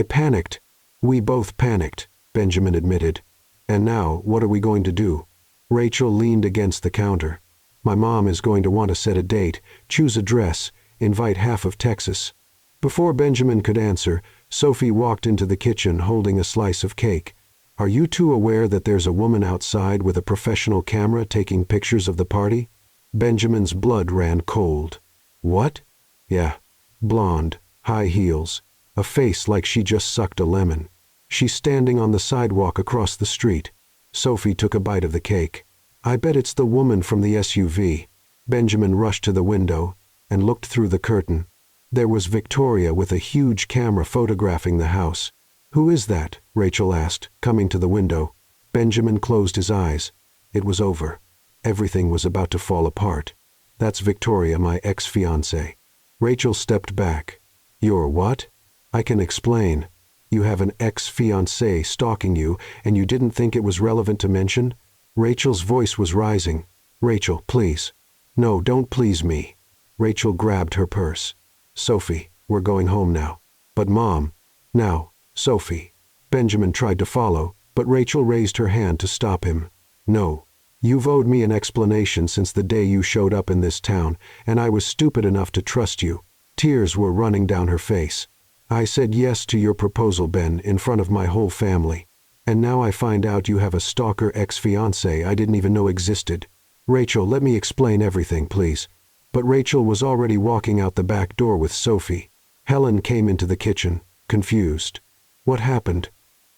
panicked. We both panicked, Benjamin admitted. And now, what are we going to do? Rachel leaned against the counter. My mom is going to want to set a date, choose a dress, invite half of Texas. Before Benjamin could answer, Sophie walked into the kitchen holding a slice of cake. Are you two aware that there's a woman outside with a professional camera taking pictures of the party? Benjamin's blood ran cold. What? Yeah, blonde, high heels, a face like she just sucked a lemon. She's standing on the sidewalk across the street. Sophie took a bite of the cake. I bet it's the woman from the SUV. Benjamin rushed to the window. and looked through the curtain. There was Victoria with a huge camera photographing the house. "Who is that?" Rachel asked, coming to the window. Benjamin closed his eyes. It was over. Everything was about to fall apart. "That's Victoria, my ex-fiancée." Rachel stepped back. "You're what?" "I can explain. You have an ex-fiancée stalking you, and you didn't think it was relevant to mention?" Rachel's voice was rising. "Rachel, please." "No, don't please me." Rachel grabbed her purse. "Sophie, we're going home now." "But Mom." "Now, Sophie." Benjamin tried to follow, but Rachel raised her hand to stop him. "No. You've owed me an explanation since the day you showed up in this town, and I was stupid enough to trust you." Tears were running down her face. "I said yes to your proposal, Ben, in front of my whole family. And now I find out you have a stalker ex-fiancé I didn't even know existed." "Rachel, let me explain everything, please." But Rachel was already walking out the back door with Sophie. Helen came into the kitchen, confused. "What happened?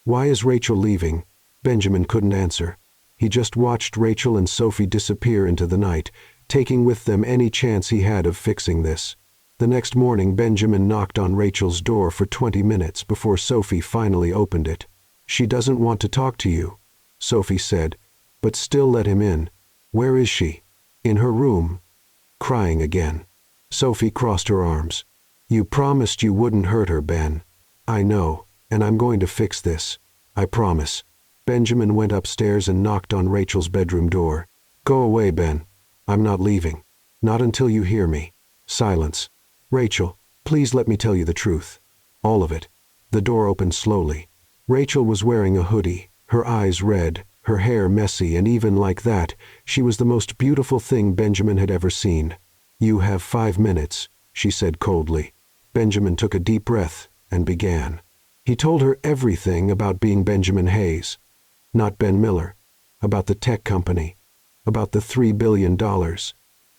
Why is Rachel leaving?" Benjamin couldn't answer. He just watched Rachel and Sophie disappear into the night, taking with them any chance he had of fixing this. The next morning Benjamin knocked on Rachel's door for 20 minutes before Sophie finally opened it. "She doesn't want to talk to you," Sophie said, but still let him in. "Where is she?" "In her room." Crying again. Sophie crossed her arms. "You promised you wouldn't hurt her, Ben." "I know, and I'm going to fix this. I promise." Benjamin went upstairs and knocked on Rachel's bedroom door. "Go away, Ben. I'm not leaving. Not until you hear me." Silence. "Rachel, please let me tell you the truth. All of it." The door opened slowly. Rachel was wearing a hoodie, her eyes red, her hair messy, and even like that, she was the most beautiful thing Benjamin had ever seen. "You have 5 minutes," she said coldly. Benjamin took a deep breath and began. He told her everything about being Benjamin Hayes, not Ben Miller, about the tech company, about the $3 billion,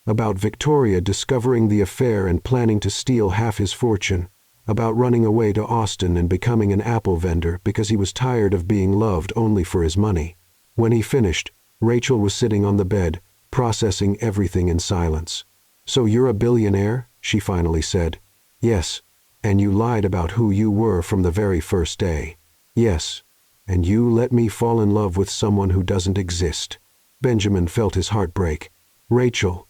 about Victoria discovering the affair and planning to steal half his fortune, about running away to Austin and becoming an apple vendor because he was tired of being loved only for his money. When he finished, Rachel was sitting on the bed, processing everything in silence. "So you're a billionaire?" she finally said. "Yes. And you lied about who you were from the very first day." "Yes. And you let me fall in love with someone who doesn't exist." Benjamin felt his heart break. "Rachel,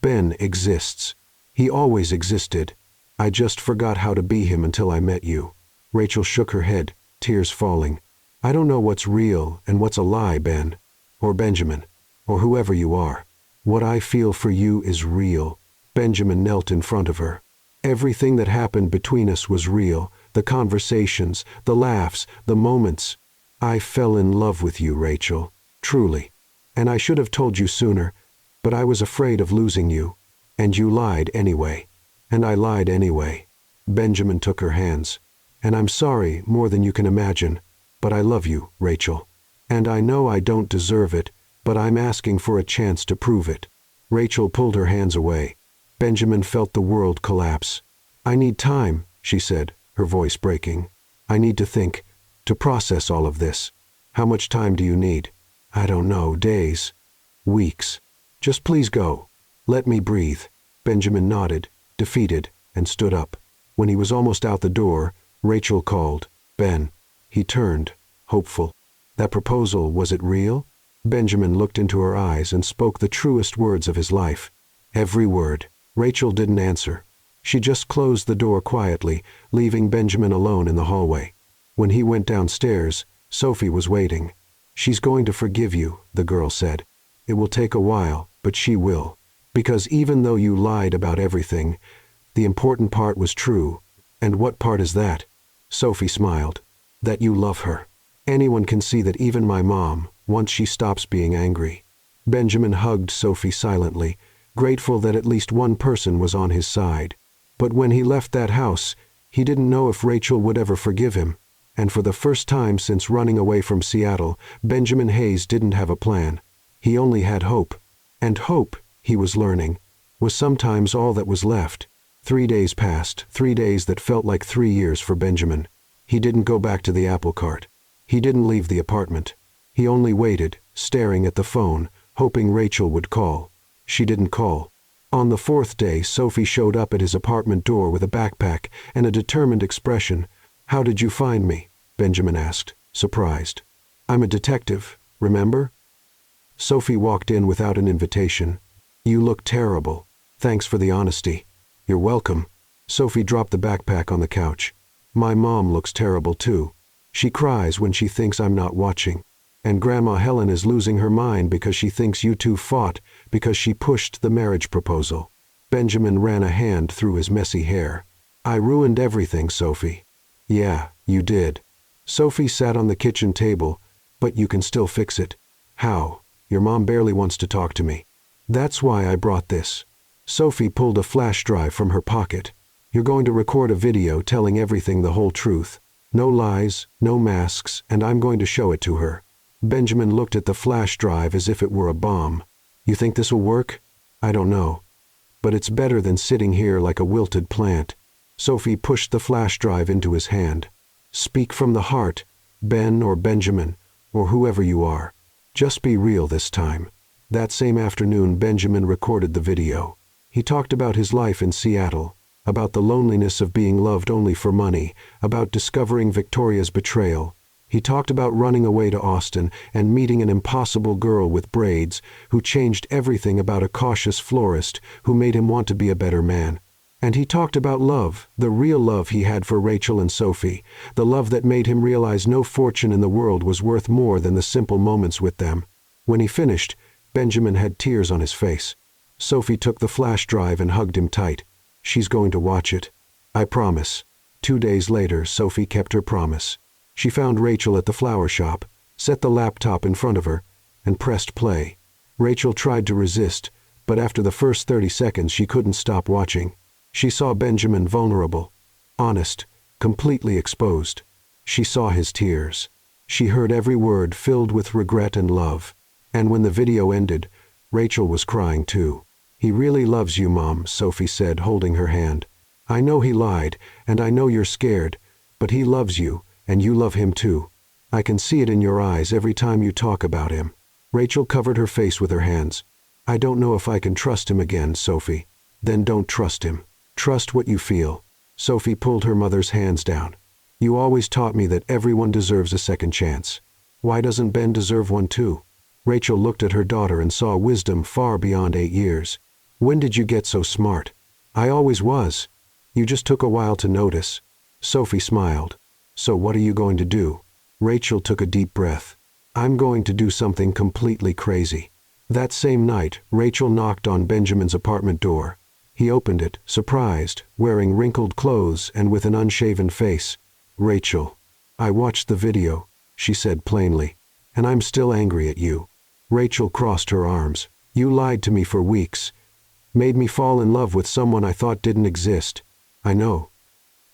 Ben exists. He always existed. I just forgot how to be him until I met you." Rachel shook her head, tears falling. "I don't know what's real and what's a lie, Ben. Or Benjamin. Or whoever you are. What I feel for you is real." Benjamin knelt in front of her. "Everything that happened between us was real. The conversations, the laughs, the moments. I fell in love with you, Rachel. Truly. And I should have told you sooner, but I was afraid of losing you. And you lied anyway. And I lied anyway." Benjamin took her hands. "And I'm sorry more than you can imagine. But I love you, Rachel. And I know I don't deserve it, but I'm asking for a chance to prove it." Rachel pulled her hands away. Benjamin felt the world collapse. "I need time," she said, her voice breaking. "I need to think, to process all of this." "How much time do you need?" "I don't know, days. Weeks. Just please go. Let me breathe." Benjamin nodded, defeated, and stood up. When he was almost out the door, Rachel called, "Ben." He turned, hopeful. "That proposal, was it real?" Benjamin looked into her eyes and spoke the truest words of his life. Every word. Rachel didn't answer. She just closed the door quietly, leaving Benjamin alone in the hallway. When he went downstairs, Sophie was waiting. "She's going to forgive you," the girl said. "It will take a while, but she will. Because even though you lied about everything, the important part was true." "And what part is that?" Sophie smiled. "That you love her. Anyone can see that, even my mom, once she stops being angry." Benjamin hugged Sophie silently, grateful that at least one person was on his side. But when he left that house, he didn't know if Rachel would ever forgive him. And for the first time since running away from Seattle, Benjamin Hayes didn't have a plan. He only had hope. And hope, he was learning, was sometimes all that was left. 3 days passed, 3 days that felt like 3 years for Benjamin. He didn't go back to the apple cart. He didn't leave the apartment. He only waited, staring at the phone, hoping Rachel would call. She didn't call. On the fourth day, Sophie showed up at his apartment door with a backpack and a determined expression. "How did you find me?" Benjamin asked, surprised. "I'm a detective, remember?" Sophie walked in without an invitation. "You look terrible. Thanks for the honesty." "You're welcome." Sophie dropped the backpack on the couch. "My mom looks terrible too. She cries when she thinks I'm not watching. And Grandma Helen is losing her mind because she thinks you two fought because she pushed the marriage proposal." Benjamin ran a hand through his messy hair. "I ruined everything, Sophie." "Yeah, you did." Sophie sat on the kitchen table. "But you can still fix it." "How? Your mom barely wants to talk to me." "That's why I brought this." Sophie pulled a flash drive from her pocket. "You're going to record a video telling everything, the whole truth. No lies, no masks, and I'm going to show it to her." Benjamin looked at the flash drive as if it were a bomb. "You think this will work?" "I don't know. But it's better than sitting here like a wilted plant." Sophie pushed the flash drive into his hand. "Speak from the heart, Ben or Benjamin, or whoever you are. Just be real this time." That same afternoon, Benjamin recorded the video. He talked about his life in Seattle, about the loneliness of being loved only for money, about discovering Victoria's betrayal. He talked about running away to Austin and meeting an impossible girl with braids who changed everything, about a cautious florist who made him want to be a better man. And he talked about love, the real love he had for Rachel and Sophie, the love that made him realize no fortune in the world was worth more than the simple moments with them. When he finished, Benjamin had tears on his face. Sophie took the flash drive and hugged him tight. "She's going to watch it. I promise." 2 days later, Sophie kept her promise. She found Rachel at the flower shop, set the laptop in front of her, and pressed play. Rachel tried to resist, but after the first 30 seconds she couldn't stop watching. She saw Benjamin vulnerable, honest, completely exposed. She saw his tears. She heard every word filled with regret and love. And when the video ended, Rachel was crying too. "He really loves you, Mom," Sophie said, holding her hand. "I know he lied, and I know you're scared, but he loves you, and you love him too. I can see it in your eyes every time you talk about him." Rachel covered her face with her hands. "I don't know if I can trust him again, Sophie." "Then don't trust him. Trust what you feel." Sophie pulled her mother's hands down. "You always taught me that everyone deserves a second chance. Why doesn't Ben deserve one too?" Rachel looked at her daughter and saw wisdom far beyond 8 years. "When did you get so smart?" "I always was. You just took a while to notice." Sophie smiled. "So what are you going to do?" Rachel took a deep breath. "I'm going to do something completely crazy." That same night, Rachel knocked on Benjamin's apartment door. He opened it, surprised, wearing wrinkled clothes and with an unshaven face. "Rachel, I watched the video," she said plainly, "and I'm still angry at you." Rachel crossed her arms. "You lied to me for weeks. Made me fall in love with someone I thought didn't exist. I know.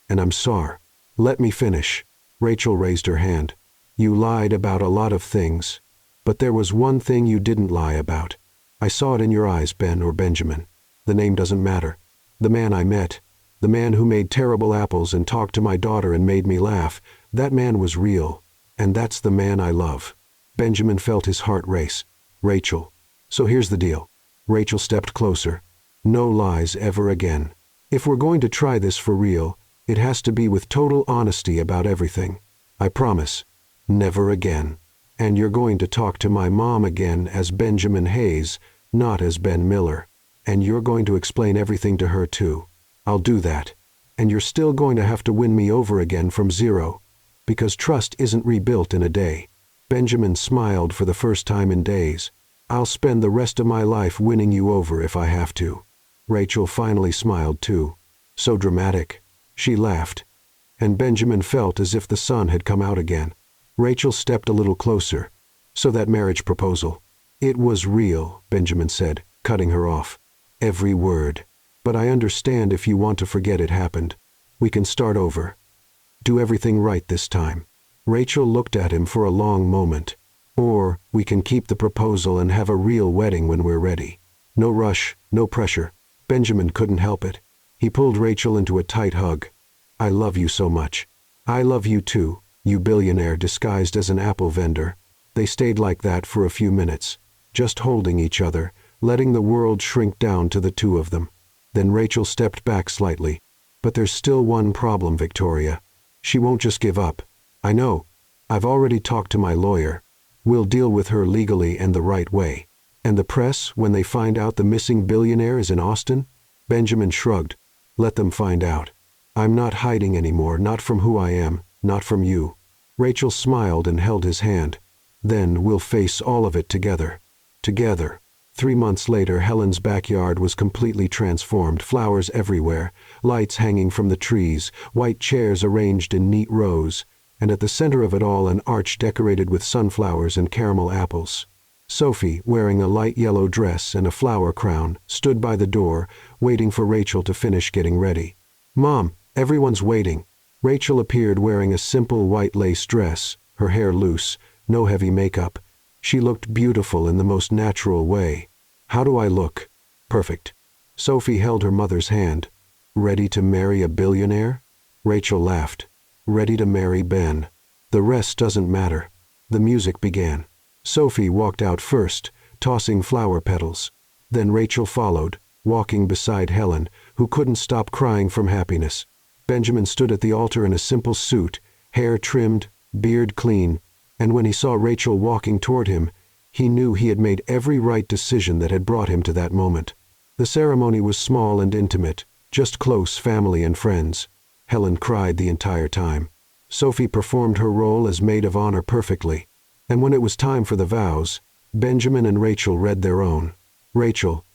And I'm sorry." "Let me finish." Rachel raised her hand. "You lied about a lot of things, but there was one thing you didn't lie about. I saw it in your eyes, Ben or Benjamin. The name doesn't matter. The man I met, the man who made terrible apples and talked to my daughter and made me laugh, that man was real, and that's the man I love." Benjamin felt his heart race. "Rachel, so here's the deal." Rachel stepped closer. "No lies ever again. If we're going to try this for real, it has to be with total honesty about everything. I promise. Never again. And you're going to talk to my mom again as Benjamin Hayes, not as Ben Miller. And you're going to explain everything to her too. I'll do that. And you're still going to have to win me over again from zero, because trust isn't rebuilt in a day." Benjamin smiled for the first time in days. "I'll spend the rest of my life winning you over if I have to." Rachel finally smiled too. So dramatic. She laughed. And Benjamin felt as if the sun had come out again. Rachel stepped a little closer. "So that marriage proposal." "It was real," Benjamin said, cutting her off. "Every word. But I understand if you want to forget it happened. We can start over. Do everything right this time." Rachel looked at him for a long moment. "Or we can keep the proposal and have a real wedding when we're ready. No rush, no pressure." Benjamin couldn't help it. He pulled Rachel into a tight hug. "I love you so much." "I love you too, you billionaire disguised as an apple vendor." They stayed like that for a few minutes, just holding each other, letting the world shrink down to the two of them. Then Rachel stepped back slightly. But there's still one problem, Victoria. She won't just give up. I know. I've already talked to my lawyer. We'll deal with her legally and the right way. And the press, when they find out the missing billionaire is in Austin? Benjamin shrugged. Let them find out. I'm not hiding anymore, not from who I am, not from you. Rachel smiled and held his hand. Then we'll face all of it together. Together. 3 months later, Helen's backyard was completely transformed, flowers everywhere, lights hanging from the trees, white chairs arranged in neat rows, and at the center of it all an arch decorated with sunflowers and caramel apples. Sophie, wearing a light yellow dress and a flower crown, stood by the door, waiting for Rachel to finish getting ready. "Mom, everyone's waiting." Rachel appeared wearing a simple white lace dress, her hair loose, no heavy makeup. She looked beautiful in the most natural way. "How do I look?" "Perfect." Sophie held her mother's hand. "Ready to marry a billionaire?" Rachel laughed. "Ready to marry Ben. The rest doesn't matter." The music began. Sophie walked out first, tossing flower petals. Then Rachel followed, walking beside Helen, who couldn't stop crying from happiness. Benjamin stood at the altar in a simple suit, hair trimmed, beard clean, and when he saw Rachel walking toward him, he knew he had made every right decision that had brought him to that moment. The ceremony was small and intimate, just close family and friends. Helen cried the entire time. Sophie performed her role as maid of honor perfectly. And when it was time for the vows, Benjamin and Rachel read their own. "Rachel,"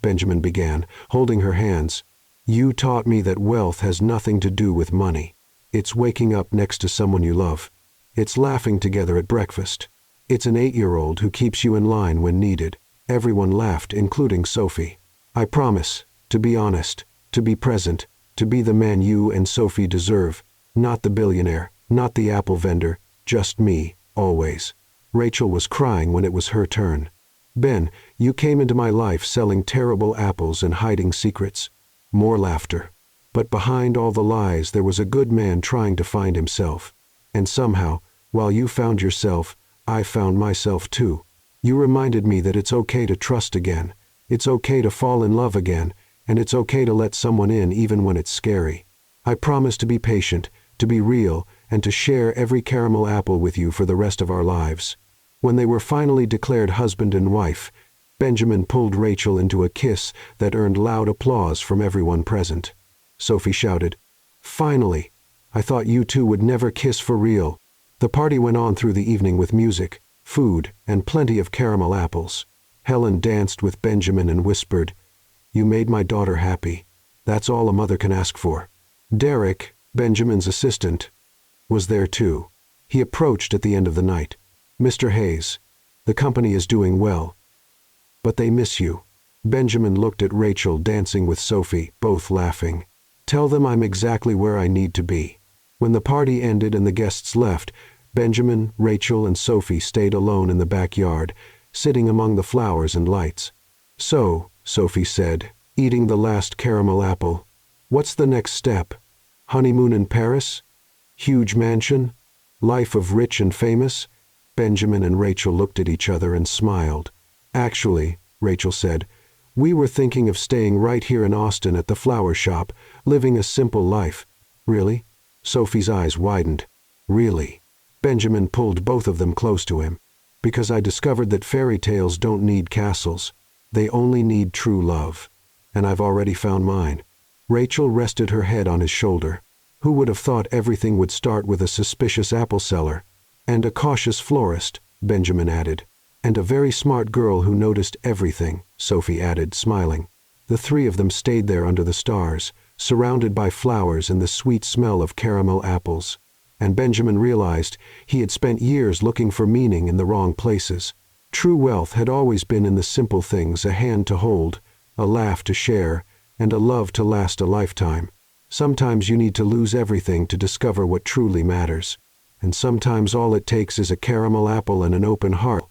Benjamin began, holding her hands, "you taught me that wealth has nothing to do with money. It's waking up next to someone you love. It's laughing together at breakfast. It's an 8-year-old who keeps you in line when needed." Everyone laughed, including Sophie. "I promise, to be honest, to be present, to be the man you and Sophie deserve. Not the billionaire, not the apple vendor, just me, always." Rachel was crying when it was her turn. "Ben, you came into my life selling terrible apples and hiding secrets." More laughter. "But behind all the lies there was a good man trying to find himself. And somehow, while you found yourself, I found myself too. You reminded me that it's okay to trust again, it's okay to fall in love again, and it's okay to let someone in even when it's scary. I promise to be patient, to be real, and to share every caramel apple with you for the rest of our lives." When they were finally declared husband and wife, Benjamin pulled Rachel into a kiss that earned loud applause from everyone present. Sophie shouted, "Finally! I thought you two would never kiss for real." The party went on through the evening with music, food, and plenty of caramel apples. Helen danced with Benjamin and whispered, "You made my daughter happy. That's all a mother can ask for." Derek, Benjamin's assistant, was there too. He approached at the end of the night. "Mr. Hayes, the company is doing well, but they miss you." Benjamin looked at Rachel dancing with Sophie, both laughing. "Tell them I'm exactly where I need to be." When the party ended and the guests left, Benjamin, Rachel, and Sophie stayed alone in the backyard, sitting among the flowers and lights. "So," Sophie said, eating the last caramel apple, "what's the next step? Honeymoon in Paris? Huge mansion? Life of rich and famous?" Benjamin and Rachel looked at each other and smiled. "Actually," Rachel said, "we were thinking of staying right here in Austin at the flower shop, living a simple life." "Really?" Sophie's eyes widened. "Really?" Benjamin pulled both of them close to him. "Because I discovered that fairy tales don't need castles. They only need true love. And I've already found mine." Rachel rested her head on his shoulder. "Who would have thought everything would start with a suspicious apple seller? And a cautious florist," Benjamin added. "And a very smart girl who noticed everything," Sophie added, smiling. The three of them stayed there under the stars, surrounded by flowers and the sweet smell of caramel apples. And Benjamin realized he had spent years looking for meaning in the wrong places. True wealth had always been in the simple things: a hand to hold, a laugh to share, and a love to last a lifetime. Sometimes you need to lose everything to discover what truly matters. And sometimes all it takes is a caramel apple and an open heart.